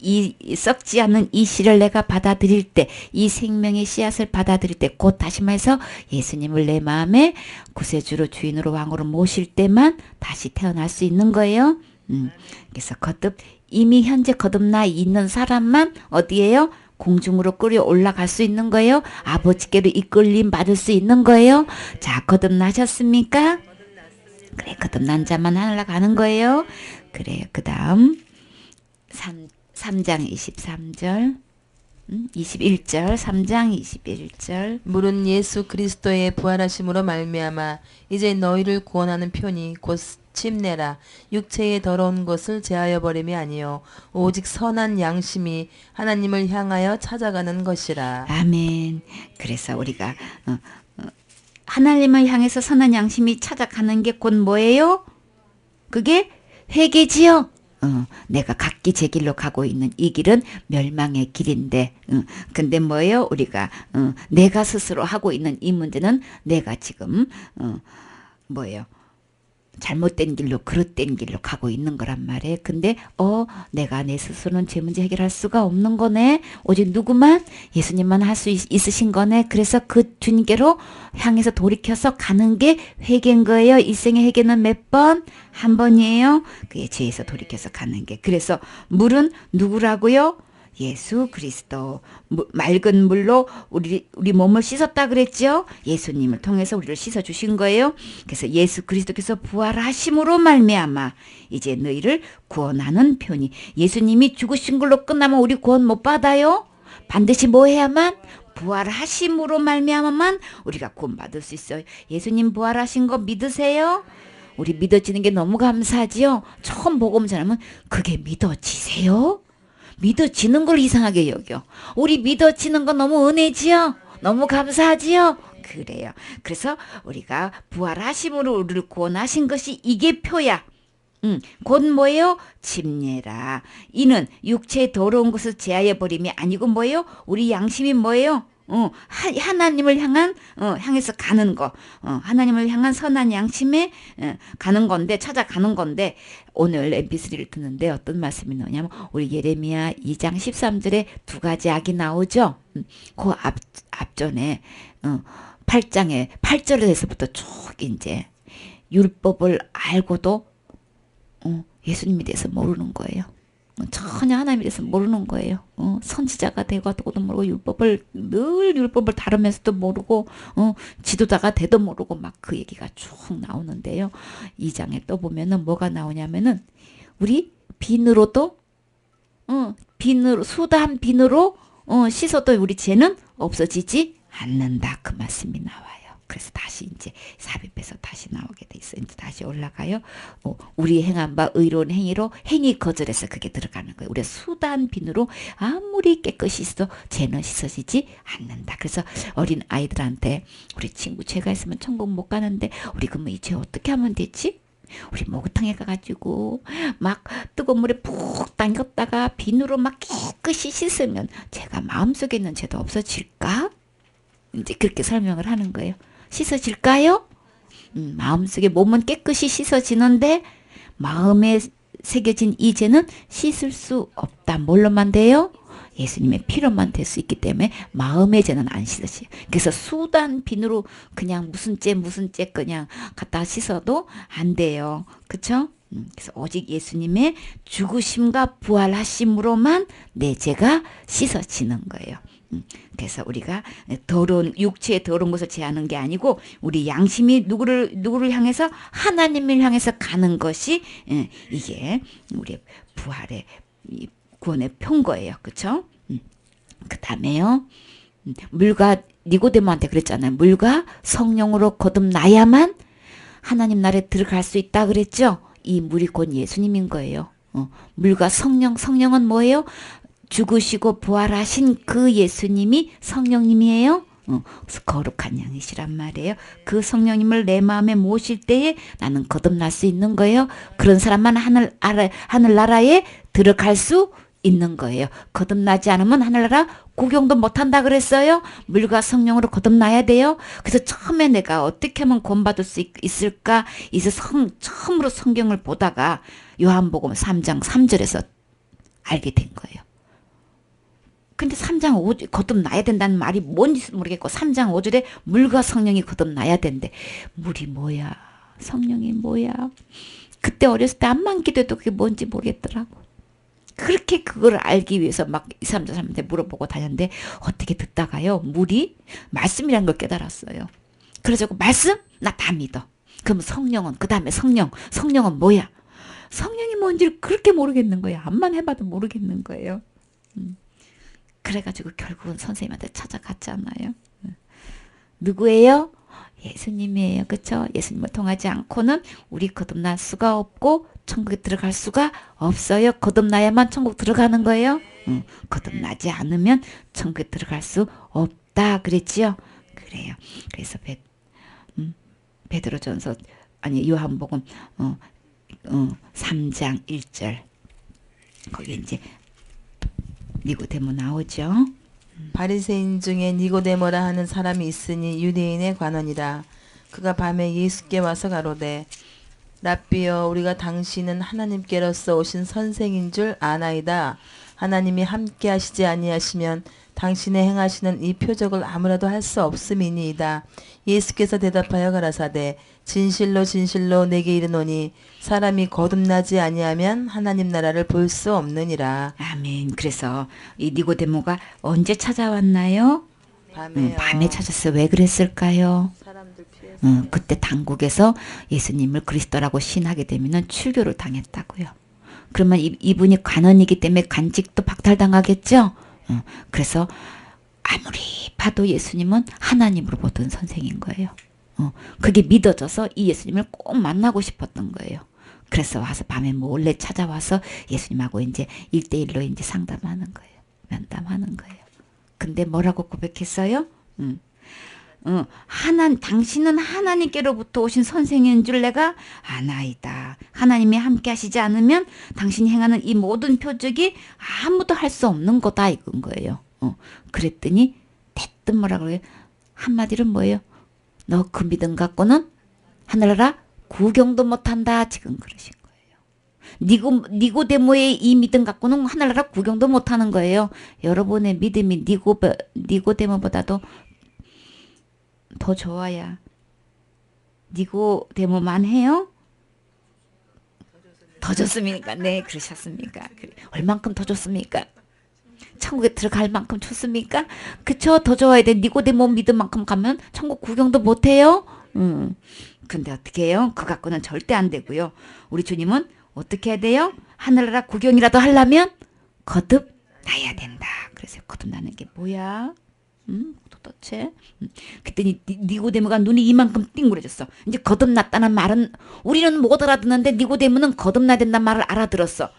이 썩지 않는 이 씨를 내가 받아들일 때, 이 생명의 씨앗을 받아들일 때, 곧 다시 말해서 예수님을 내 마음에 구세주로 주인으로 왕으로 모실 때만 다시 태어날 수 있는 거예요. 그래서 이미 현재 거듭나 있는 사람만 어디에요? 공중으로 끌어 올라갈 수 있는 거예요. 아버지께로 이끌림 받을 수 있는 거예요. 자, 거듭나셨습니까? 그래, 거듭난 자만 하늘로 가는 거예요. 그래요. 그 다음 3장 23절 21절 3장 21절 물은 예수 그리스도의 부활하심으로 말미암아 이제 너희를 구원하는 편이 곧 침례라 육체의 더러운 것을 제하여 버림이 아니요 오직 선한 양심이 하나님을 향하여 찾아가는 것이라. 아멘. 그래서 우리가 하나님을 향해서 선한 양심이 찾아가는 게 곧 뭐예요? 그게 회개지요. 내가 각기 제 길로 가고 있는 이 길은 멸망의 길인데, 근데 뭐예요? 우리가 내가 스스로 하고 있는 이 문제는 내가 지금 뭐예요? 잘못된 길로 그릇된 길로 가고 있는 거란 말이에요. 근데 내가 내 스스로는 제 문제 해결할 수가 없는 거네. 오직 누구만 예수님만 할 수 있으신 거네. 그래서 그 주님께로 향해서 돌이켜서 가는 게 회개인 거예요. 일생의 회개는 몇 번? 한 번이에요. 그게 죄에서 돌이켜서 가는 게. 그래서 물은 누구라고요? 예수 그리스도. 맑은 물로 우리 몸을 씻었다 그랬죠. 예수님을 통해서 우리를 씻어 주신 거예요. 그래서 예수 그리스도께서 부활하심으로 말미암아 이제 너희를 구원하는 편이. 예수님이 죽으신 걸로 끝나면 우리 구원 못 받아요. 반드시 뭐 해야만? 부활하심으로 말미암아만 우리가 구원받을 수 있어요. 예수님 부활하신 거 믿으세요? 우리 믿어지는 게 너무 감사하지요. 처음 복음 전하면 그게 믿어지세요? 믿어지는 걸 이상하게 여겨. 우리 믿어지는 건 너무 은혜지요. 너무 감사하지요. 그래요. 그래서 우리가 부활하심으로 우리를 구원하신 것이 이게 표야. 곧 뭐예요? 침례라. 이는 육체의 더러운 것을 제하여 버림이 아니고 뭐예요? 우리 양심이 뭐예요? 하나님을 향해서 가는 거. 하나님을 향한 선한 양심에 가는 건데, 찾아가는 건데, 오늘 mp3를 듣는데 어떤 말씀이 나오냐면, 우리 예레미야 2장 13절에 두 가지 악이 나오죠? 그 앞전에, 8장에 8절에서부터 쭉 이제, 율법을 알고도, 예수님에 대해서 모르는 거예요. 전혀 하나님에 대해서 모르는 거예요. 선지자가 되고도 모르고 늘 율법을 다루면서도 모르고 지도자가 돼도 모르고 막 그 얘기가 쭉 나오는데요. 2장에 또 보면은 뭐가 나오냐면은 우리 비누로도 수다한 비누로 씻어도 우리 죄는 없어지지 않는다. 그 말씀이 나와요. 그래서 다시 이제 삽입해서 다시 나오게 돼 있어요. 이제 다시 올라가요. 우리 행한 바 의로운 행위로 행위 거절해서 그게 들어가는 거예요. 우리가 수단 비누로 아무리 깨끗이 씻어도 죄는 씻어지지 않는다. 그래서 어린 아이들한테 우리 친구 죄가 있으면 천국 못 가는데 우리 그러면 이 죄 어떻게 하면 되지? 우리 목욕탕에 가가지고 막 뜨거운 물에 푹 담갔다가 비누로 막 깨끗이 씻으면 죄가 마음속에 있는 죄도 없어질까? 이제 그렇게 설명을 하는 거예요. 씻어질까요? 마음속에 몸은 깨끗이 씻어지는데 마음에 새겨진 이 죄는 씻을 수 없다. 뭘로만 돼요? 예수님의 피로만 될 수 있기 때문에 마음의 죄는 안 씻어져요. 그래서 수단 비누로 그냥 무슨 죄 그냥 갖다 씻어도 안 돼요. 그쵸? 그래서 오직 예수님의 죽으심과 부활하심으로만 내 죄가 씻어지는 거예요. 그래서 우리가 육체의 더러운 것을 제하는 게 아니고 우리 양심이 누구를 향해서 하나님을 향해서 가는 것이 이게 우리 부활의 구원의 표인 거예요. 그렇죠? 그 다음에요. 물과 니고데모한테 그랬잖아요. 물과 성령으로 거듭나야만 하나님 나라에 들어갈 수 있다 그랬죠. 이 물이 곧 예수님인 거예요. 물과 성령은 뭐예요? 죽으시고 부활하신 그 예수님이 성령님이에요. 거룩한 양이시란 말이에요. 그 성령님을 내 마음에 모실 때에 나는 거듭날 수 있는 거예요. 그런 사람만 하늘나라에 들어갈 수 있는 거예요. 거듭나지 않으면 하늘나라 구경도 못한다 그랬어요. 물과 성령으로 거듭나야 돼요. 그래서 처음에 내가 어떻게 하면 구원받을 수 있을까? 이제 처음으로 성경을 보다가 요한복음 3장 3절에서 알게 된 거예요. 근데 3장 5절 거듭나야 된다는 말이 뭔지 모르겠고 3장 5절에 물과 성령이 거듭나야 된대. 물이 뭐야? 성령이 뭐야? 그때 어렸을 때 암만 기도해도 그게 뭔지 모르겠더라고. 그렇게 그걸 알기 위해서 막 2, 3절 사람한테 물어보고 다녔는데 어떻게 듣다가요. 물이 말씀이라는 걸 깨달았어요. 그래가지고 말씀? 나 다 믿어. 그럼 성령은 그 다음에 성령은 뭐야? 성령이 뭔지를 그렇게 모르겠는 거예요. 암만 해봐도 모르겠는 거예요. 그래가지고 결국은 선생님한테 찾아갔잖아요. 누구예요? 예수님이에요. 그렇죠? 예수님을 통하지 않고는 우리 거듭날 수가 없고 천국에 들어갈 수가 없어요. 거듭나야만 천국 들어가는 거예요. 거듭나지 않으면 천국에 들어갈 수 없다 그랬지요. 그래요. 그래서 베드로전서 요한복음 3장 1절 거기 이제 니고데모 나오죠. 바리새인 중에 니고데모라 하는 사람이 있으니 유대인의 관원이라. 그가 밤에 예수께 와서 가로되 랍비여 우리가 당신은 하나님께로서 오신 선생인 줄 아나이다. 하나님이 함께 하시지 아니하시면 당신의 행하시는 이 표적을 아무라도 할 수 없음이니이다. 예수께서 대답하여 가라사대 진실로 진실로 내게 이르노니 사람이 거듭나지 아니하면 하나님 나라를 볼 수 없느니라. 아멘. 그래서 이 니고데모가 언제 찾아왔나요? 밤에요. 밤에 찾았어요. 왜 그랬을까요? 사람들 피해서. 그때 당국에서 예수님을 그리스도라고 신하게 되면은 출교를 당했다고요. 그러면 이분이 관원이기 때문에 간직도 박탈당하겠죠? 그래서 아무리 봐도 예수님은 하나님으로 보던 선생인 거예요. 그게 믿어져서 이 예수님을 꼭 만나고 싶었던 거예요. 그래서 와서 밤에 몰래 찾아와서 예수님하고 이제 1대1로 이제 상담하는 거예요. 면담하는 거예요. 근데 뭐라고 고백했어요? 당신은 하나님께로부터 오신 선생인 줄 내가 아나이다. 하나님이 함께 하시지 않으면 당신이 행하는 이 모든 표적이 아무도 할 수 없는 거다 이건 거예요. 그랬더니 대뜸 뭐라 그래요? 한마디로 뭐예요? 너 그 믿음 갖고는 하늘나라 구경도 못한다 지금 그러신 거예요. 니고데모의 이 믿음 갖고는 하늘나라 구경도 못하는 거예요. 여러분의 믿음이 니고데모보다도 더 좋아야 니고데모만 해요? 더 좋습니까? 네, 그러셨습니까? 얼만큼 더 좋습니까? 천국에 들어갈 만큼 좋습니까? 그쵸? 더 좋아야 돼. 니고데모 믿음 만큼 가면 천국 구경도 못해요? 근데 어떻게 해요? 그 갖고는 절대 안 되고요. 우리 주님은 어떻게 해야 돼요? 하늘나라 구경이라도 하려면 거듭나야 된다. 그래서 거듭나는 게 뭐야? 도대체? 그랬더니 니고데모가 눈이 이만큼 띵그래졌어. 이제 거듭났다는 말은 우리는 못 알아듣는데 니고데모는 거듭나야 된다는 말을 알아들었어.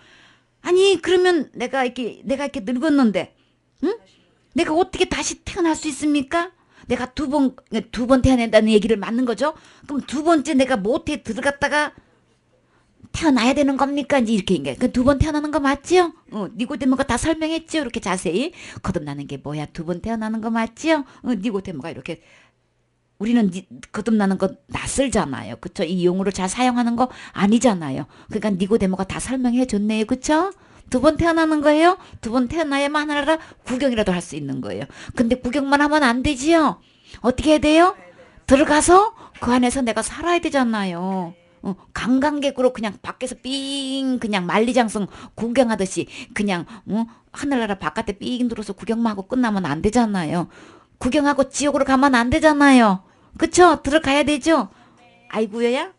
아니 그러면 내가 이렇게 늙었는데, 응? 내가 어떻게 다시 태어날 수 있습니까? 내가 두 번 태어난다는 얘기를 맞는 거죠? 그럼 두 번째 내가 모태에 들어갔다가 태어나야 되는 겁니까? 이제 이렇게 두 번 태어나는 거 맞지요? 니고데모가 다 설명했지요? 이렇게 자세히. 거듭나는 게 뭐야? 두 번 태어나는 거 맞지요? 니고데모가 이렇게. 우리는 거듭나는 거 낯설잖아요. 그쵸? 이 용어를 잘 사용하는 거 아니잖아요. 그러니까 니고데모가 다 설명해 줬네요. 그쵸? 두 번 태어나는 거예요. 두 번 태어나야만 하나라 구경이라도 할 수 있는 거예요. 근데 구경만 하면 안 되지요. 어떻게 해야 돼요? 들어가서 그 안에서 내가 살아야 되잖아요. 관광객으로 그냥 밖에서 삥 그냥 만리장성 구경하듯이 그냥 하늘나라 바깥에 삥 들어서 구경만 하고 끝나면 안 되잖아요. 구경하고 지옥으로 가면 안 되잖아요. 그쵸? 들어가야 되죠? 아이고야?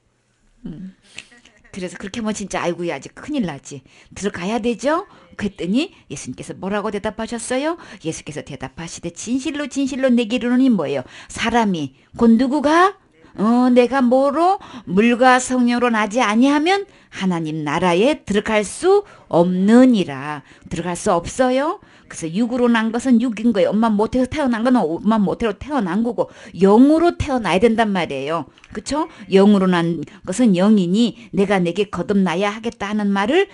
그래서 그렇게 하면 진짜 아이고야 아직 큰일 나지. 들어가야 되죠? 그랬더니 예수님께서 뭐라고 대답하셨어요? 예수께서 대답하시되 진실로 진실로 내게 이르노니 뭐예요? 사람이 곧 누구가? 내가 뭐로? 물과 성령으로 나지 아니하면 하나님 나라에 들어갈 수 없느니라. 들어갈 수 없어요? 그래서 육으로 난 것은 육인 거예요. 엄마 모태에서 태어난 건 엄마 모태로 태어난 거고 영으로 태어나야 된단 말이에요. 그쵸? 영으로 난 것은 영이니 내가 내게 거듭나야 하겠다 하는 말을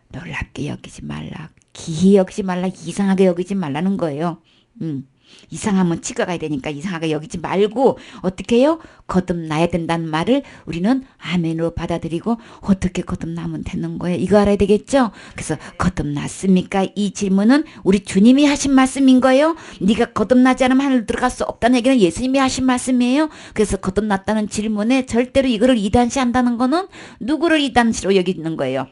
놀랍게 여기지 말라. 기이 여기지 말라. 이상하게 여기지 말라는 거예요. 이상하면 치과가야 되니까 이상하게 여기지 말고 어떻게 해요? 거듭나야 된다는 말을 우리는 아멘으로 받아들이고 어떻게 거듭나면 되는 거예요? 이거 알아야 되겠죠? 그래서 거듭났습니까? 이 질문은 우리 주님이 하신 말씀인 거예요. 네가 거듭나지 않으면 하늘 들어갈 수 없다는 얘기는 예수님이 하신 말씀이에요. 그래서 거듭났다는 질문에 절대로 이거를 이단시한다는 거는 누구를 이단시로 여기는 거예요?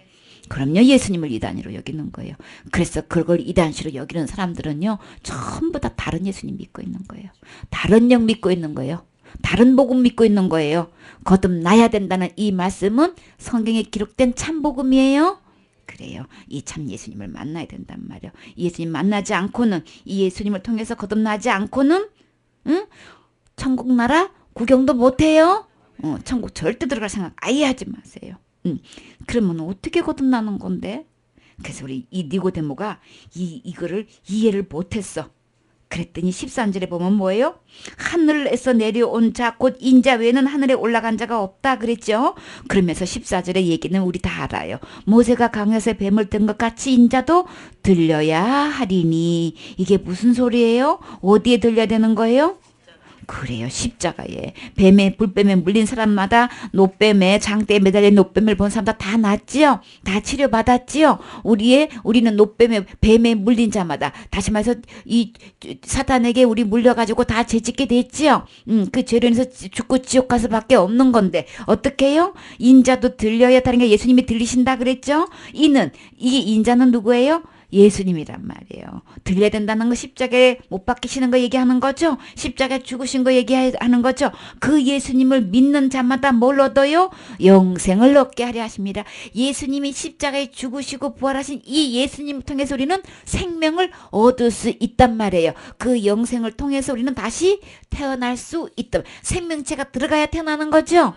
그럼요. 예수님을 이단시로 여기는 거예요. 그래서 그걸 이단시로 여기는 사람들은요. 전부 다 다른 예수님 믿고 있는 거예요. 다른 영 믿고 있는 거예요. 다른 복음 믿고 있는 거예요. 거듭나야 된다는 이 말씀은 성경에 기록된 참 복음이에요. 그래요. 이 참 예수님을 만나야 된단 말이에요. 이 예수님 만나지 않고는 이 예수님을 통해서 거듭나지 않고는 천국 나라 구경도 못해요. 천국 절대 들어갈 생각 아예 하지 마세요. 그러면 어떻게 거듭나는 건데? 그래서 우리 이 니고데모가 이거를 이해를 못했어. 그랬더니 13절에 보면 뭐예요? 하늘에서 내려온 자 곧 인자 외에는 하늘에 올라간 자가 없다 그랬죠. 그러면서 14절의 얘기는 우리 다 알아요. 모세가 강에서 뱀을 든 것 같이 인자도 들려야 하리니. 이게 무슨 소리예요? 어디에 들려야 되는 거예요? 그래요. 십자가에 뱀에 불뱀에 물린 사람마다 노뱀에 장대에 매달린 노뱀을 본 사람들 다 낫지요. 다 치료받았지요. 우리는 노뱀에 뱀에 물린 자마다 다시 말해서 이 사탄에게 우리 물려가지고 다 죄짓게 됐지요. 그 죄로 인해서 죽고 지옥 가서밖에 없는 건데 어떻게 해요? 인자도 들려야 다른 게 예수님이 들리신다 그랬죠. 이게 인자는 누구예요? 예수님이란 말이에요. 들려야 된다는 거 십자가에 못 박히시는 거 얘기하는 거죠. 십자가에 죽으신 거 얘기하는 거죠. 그 예수님을 믿는 자마다 뭘 얻어요? 영생을 얻게 하려 하십니다. 예수님이 십자가에 죽으시고 부활하신 이 예수님을 통해서 우리는 생명을 얻을 수 있단 말이에요. 그 영생을 통해서 우리는 다시 태어날 수 있다. 생명체가 들어가야 태어나는 거죠.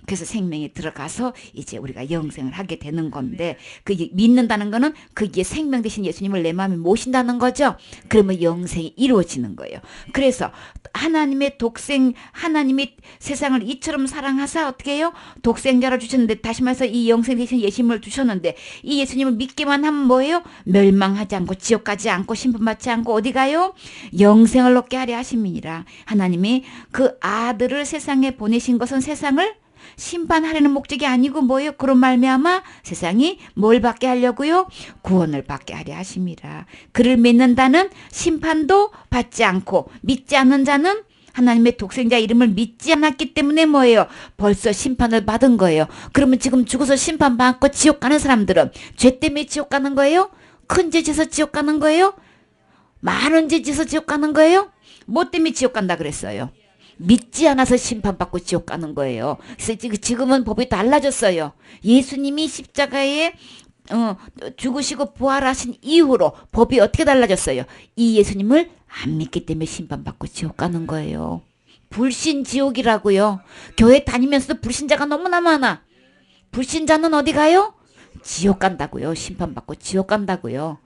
그래서 생명이 들어가서 이제 우리가 영생을 하게 되는 건데 그게 믿는다는 거는 그게 생명 되신 예수님을 내 마음에 모신다는 거죠. 그러면 영생이 이루어지는 거예요. 그래서 하나님이 세상을 이처럼 사랑하사 어떻게 해요? 독생자를 주셨는데 다시 말해서 이 영생 되신 예수님을 주셨는데 이 예수님을 믿기만 하면 뭐예요? 멸망하지 않고 지옥 가지 않고 심판받지 않고 어디 가요? 영생을 얻게 하려 하심이니라. 하나님이 그 아들을 세상에 보내신 것은 세상을 심판하려는 목적이 아니고 뭐예요? 그런 말미암아 세상이 뭘 받게 하려고요? 구원을 받게 하려 하심이라. 그를 믿는다는 심판도 받지 않고 믿지 않는 자는 하나님의 독생자 이름을 믿지 않았기 때문에 뭐예요? 벌써 심판을 받은 거예요. 그러면 지금 죽어서 심판받고 지옥 가는 사람들은 죄 때문에 지옥 가는 거예요? 큰 죄 지어서 지옥 가는 거예요? 많은 죄 지어서 지옥 가는 거예요? 뭐 때문에 지옥 간다 그랬어요? 믿지 않아서 심판받고 지옥 가는 거예요. 그래서 지금은 법이 달라졌어요. 예수님이 십자가에 죽으시고 부활하신 이후로 법이 어떻게 달라졌어요? 이 예수님을 안 믿기 때문에 심판받고 지옥 가는 거예요. 불신지옥이라고요. 교회 다니면서도 불신자가 너무나 많아. 불신자는 어디 가요? 지옥 간다고요. 심판받고 지옥 간다고요.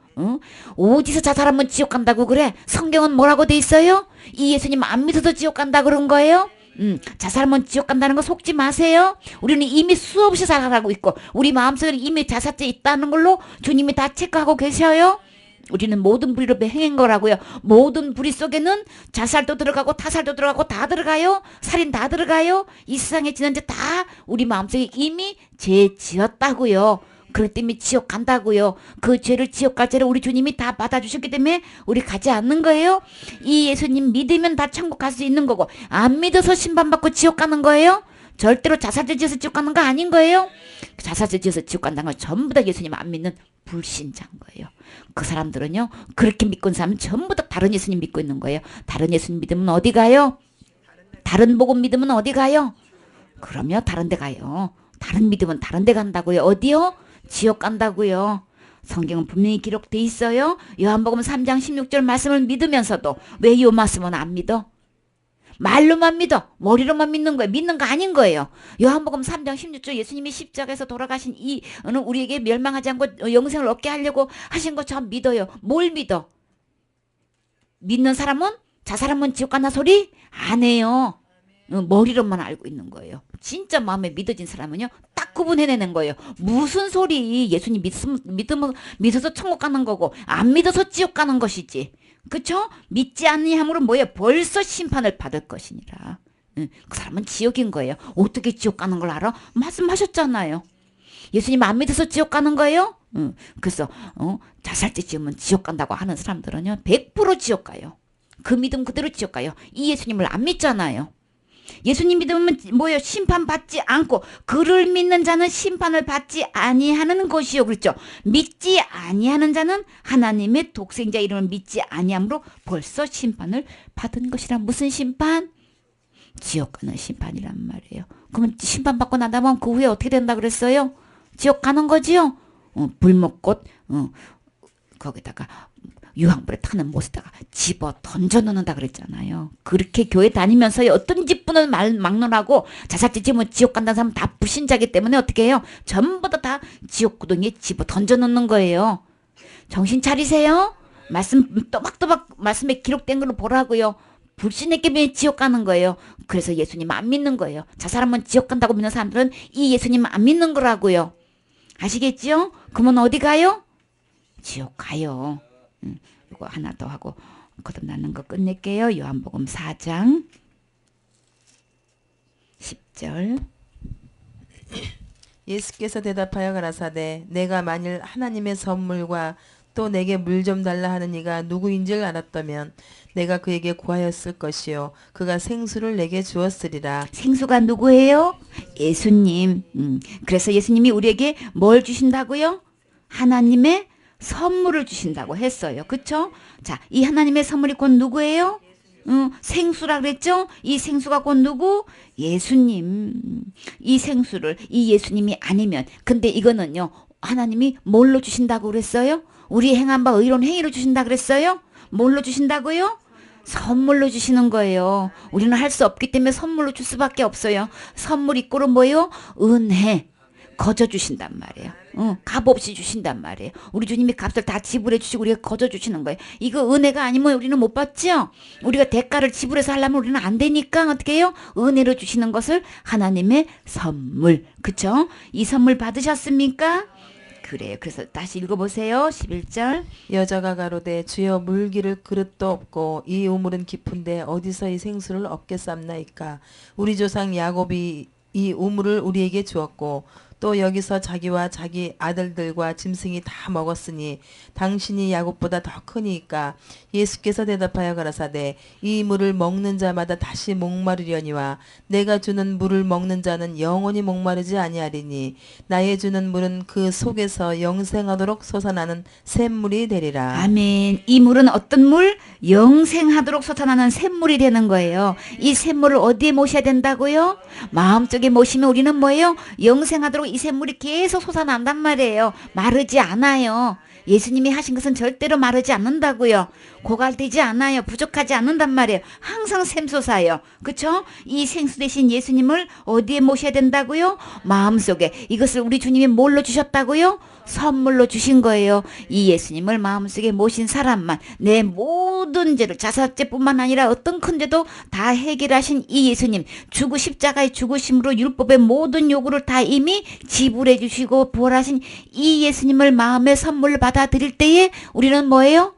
어디서 자살하면 지옥 간다고 그래? 성경은 뭐라고 돼 있어요? 이 예수님 안 믿어도 지옥 간다 그런 거예요? 자살하면 지옥 간다는 거 속지 마세요. 우리는 이미 수없이 자살하고 있고 우리 마음속에 이미 자살죄 있다는 걸로 주님이 다 체크하고 계셔요. 우리는 모든 불의로 행한 거라고요. 모든 불의 속에는 자살도 들어가고 타살도 들어가고 다 들어가요. 살인 다 들어가요. 이 세상에 지는 죄 다 우리 마음속에 이미 죄 지었다고요. 그럴 때문에 지옥 간다고요. 그 죄를 지옥 갈 죄를 우리 주님이 다 받아주셨기 때문에 우리 가지 않는 거예요. 이 예수님 믿으면 다 천국 갈 수 있는 거고 안 믿어서 심판받고 지옥 가는 거예요. 절대로 자살죄 지어서 지옥 가는 거 아닌 거예요. 자살죄 지어서 지옥 간다는 건 전부 다 예수님 안 믿는 불신자인 거예요. 그 사람들은요. 그렇게 믿고 있는 사람은 전부 다 다른 예수님 믿고 있는 거예요. 다른 예수님 믿으면 어디 가요? 다른 복음 믿으면 어디 가요? 그럼요. 다른 데 가요. 다른 믿으면 다른 데 간다고요. 어디요? 지옥 간다고요. 성경은 분명히 기록돼 있어요. 요한복음 3장 16절 말씀을 믿으면서도 왜 요 말씀은 안 믿어? 말로만 믿어. 머리로만 믿는 거예요. 믿는 거 아닌 거예요. 요한복음 3장 16절 예수님이 십자가에서 돌아가신 이는 우리에게 멸망하지 않고 영생을 얻게 하려고 하신 것처럼 믿어요. 뭘 믿어? 믿는 사람은 자살하면 지옥 간다 소리 안 해요. 머리로만 알고 있는 거예요. 진짜 마음에 믿어진 사람은요 딱 구분해내는 거예요. 무슨 소리? 예수님 믿어서 천국 가는 거고 안 믿어서 지옥 가는 것이지. 그쵸? 믿지 아니함으로 뭐예요? 벌써 심판을 받을 것이니라. 그 사람은 지옥인 거예요. 어떻게 지옥 가는 걸 알아? 말씀하셨잖아요. 예수님 안 믿어서 지옥 가는 거예요? 그래서 자살죄 지으면 지옥 간다고 하는 사람들은요 100% 지옥 가요. 그 믿음 그대로 지옥 가요. 이 예수님을 안 믿잖아요. 예수님 믿으면 뭐예요? 심판받지 않고 그를 믿는 자는 심판을 받지 아니하는 것이요. 그렇죠? 믿지 아니하는 자는 하나님의 독생자 이름을 믿지 아니함으로 벌써 심판을 받은 것이라. 무슨 심판? 지옥 가는 심판이란 말이에요. 그러면 심판받고 나다 보면 그 후에 어떻게 된다 그랬어요? 지옥 가는 거지요? 불목꽃 거기다가 유황불에 타는 못에다가 집어 던져놓는다 그랬잖아요. 그렇게 교회 다니면서 어떤 집분을 막론하고 자살죄 지으면 지옥 간다는 사람은 다 불신자기 때문에 어떻게 해요? 전부 다 지옥 구덩이에 집어 던져놓는 거예요. 정신 차리세요. 말씀 또박또박 말씀에 기록된 걸로 보라고요. 불신했기 때문에 지옥 가는 거예요. 그래서 예수님 안 믿는 거예요. 자살하면 지옥 간다고 믿는 사람들은 이 예수님 안 믿는 거라고요. 아시겠지요? 그러면 어디 가요? 지옥 가요. 이거 하나 더 하고 거듭나는 거 끝낼게요. 요한복음 4장 10절. 예수께서 대답하여 가라사대 내가 만일 하나님의 선물과 또 내게 물 좀 달라 하는 이가 누구인 줄 알았다면 내가 그에게 구하였을 것이요 그가 생수를 내게 주었으리라. 생수가 누구예요? 예수님. 그래서 예수님이 우리에게 뭘 주신다고요? 하나님의 선물을 주신다고 했어요. 그쵸? 자, 이 하나님의 선물이 곧 누구예요? 생수라 그랬죠? 이 생수가 곧 누구? 예수님. 이 생수를 이 예수님이 아니면, 근데 이거는요, 하나님이 뭘로 주신다고 그랬어요? 우리 행한 바 의로운 행위로 주신다 그랬어요? 뭘로 주신다고요? 선물로 주시는 거예요. 우리는 할 수 없기 때문에 선물로 줄 수밖에 없어요. 선물 이꼬는 뭐예요? 은혜. 거저 주신단 말이에요. 값 없이 주신단 말이에요. 우리 주님이 값을 다 지불해 주시고 우리가 거저 주시는 거예요. 이거 은혜가 아니면 우리는 못 받죠? 우리가 대가를 지불해서 하려면 우리는 안 되니까 어떻게 해요? 은혜로 주시는 것을 하나님의 선물. 그쵸? 이 선물 받으셨습니까? 그래요. 그래서 다시 읽어보세요. 11절. 여자가 가로되 주여 물기를 그릇도 없고 이 우물은 깊은데 어디서 이 생수를 얻겠삼나이까. 우리 조상 야곱이 이 우물을 우리에게 주었고 또 여기서 자기와 자기 아들들과 짐승이 다 먹었으니 당신이 야곱보다 더 크니까. 예수께서 대답하여 가라사대 이 물을 먹는 자마다 다시 목마르려니와 내가 주는 물을 먹는 자는 영원히 목마르지 아니하리니 나의 주는 물은 그 속에서 영생하도록 솟아나는 샘물이 되리라. 아멘. 이 물은 어떤 물? 영생하도록 솟아나는 샘물이 되는 거예요. 이 샘물을 어디에 모셔야 된다고요? 마음속에 모시면 우리는 뭐예요? 영생하도록 이 샘물이 계속 솟아난단 말이에요. 마르지 않아요. 예수님이 하신 것은 절대로 마르지 않는다고요. 고갈되지 않아요. 부족하지 않는단 말이에요. 항상 샘솟아요. 그쵸? 이 생수 대신 예수님을 어디에 모셔야 된다고요? 마음속에. 이것을 우리 주님이 뭘로 주셨다고요? 선물로 주신 거예요. 이 예수님을 마음속에 모신 사람만 내 모든 죄를 자살죄뿐만 아니라 어떤 큰 죄도 다 해결하신 이 예수님, 죽으 십자가의 죽으심으로 율법의 모든 요구를 다 이미 지불해 주시고 부활하신 이 예수님을 마음의 선물로 받아들일 때에 우리는 뭐예요?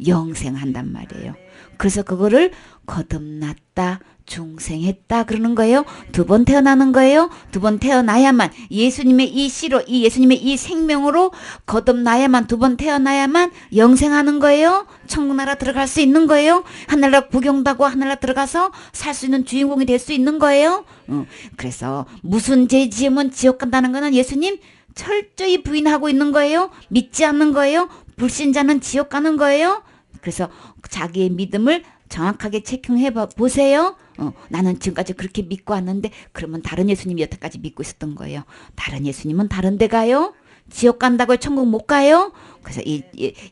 영생한단 말이에요. 그래서 그거를 거듭났다, 중생했다 그러는 거예요. 두 번 태어나는 거예요. 두 번 태어나야만 예수님의 이 씨로, 이 예수님의 이 생명으로 거듭나야만, 두 번 태어나야만 영생하는 거예요. 천국 나라 들어갈 수 있는 거예요. 하늘나라 구경도 하고 하늘나라 들어가서 살 수 있는 주인공이 될 수 있는 거예요. 그래서 무슨 죄 지으면 지옥 간다는 거는 예수님 철저히 부인하고 있는 거예요. 믿지 않는 거예요. 불신자는 지옥 가는 거예요. 그래서 자기의 믿음을 정확하게 체크해 보세요. 나는 지금까지 그렇게 믿고 왔는데 그러면 다른 예수님이 여태까지 믿고 있었던 거예요. 다른 예수님은 다른 데 가요? 지옥 간다고요? 천국 못 가요? 그래서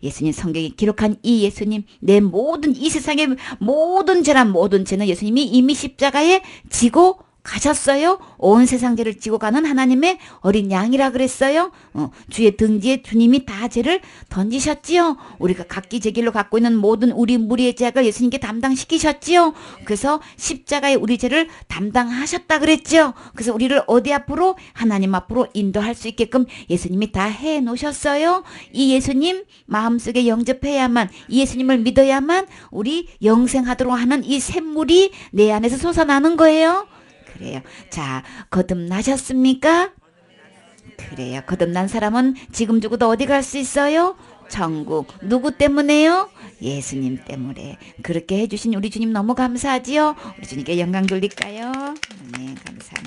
예수님 성경에 기록한 이 예수님, 내 모든 이 세상의 모든 죄란 모든 죄는 예수님이 이미 십자가에 지고 가셨어요. 온 세상 죄를 지고 가는 하나님의 어린 양이라 그랬어요. 주의 등 뒤에 주님이 다 죄를 던지셨지요. 우리가 각기 제 길로 갖고 있는 모든 우리 무리의 죄악을 예수님께 담당시키셨지요. 그래서 십자가에 우리 죄를 담당하셨다 그랬죠. 그래서 우리를 어디 앞으로? 하나님 앞으로 인도할 수 있게끔 예수님이 다 해놓으셨어요. 이 예수님 마음속에 영접해야만, 이 예수님을 믿어야만 우리 영생하도록 하는 이 샘물이 내 안에서 솟아나는 거예요. 그래요. 자, 거듭나셨습니까? 그래요. 거듭난 사람은 지금 죽어도 어디 갈 수 있어요? 천국. 누구 때문에요? 예수님 때문에. 그렇게 해주신 우리 주님 너무 감사하지요? 우리 주님께 영광 돌릴까요? 네, 감사합니다.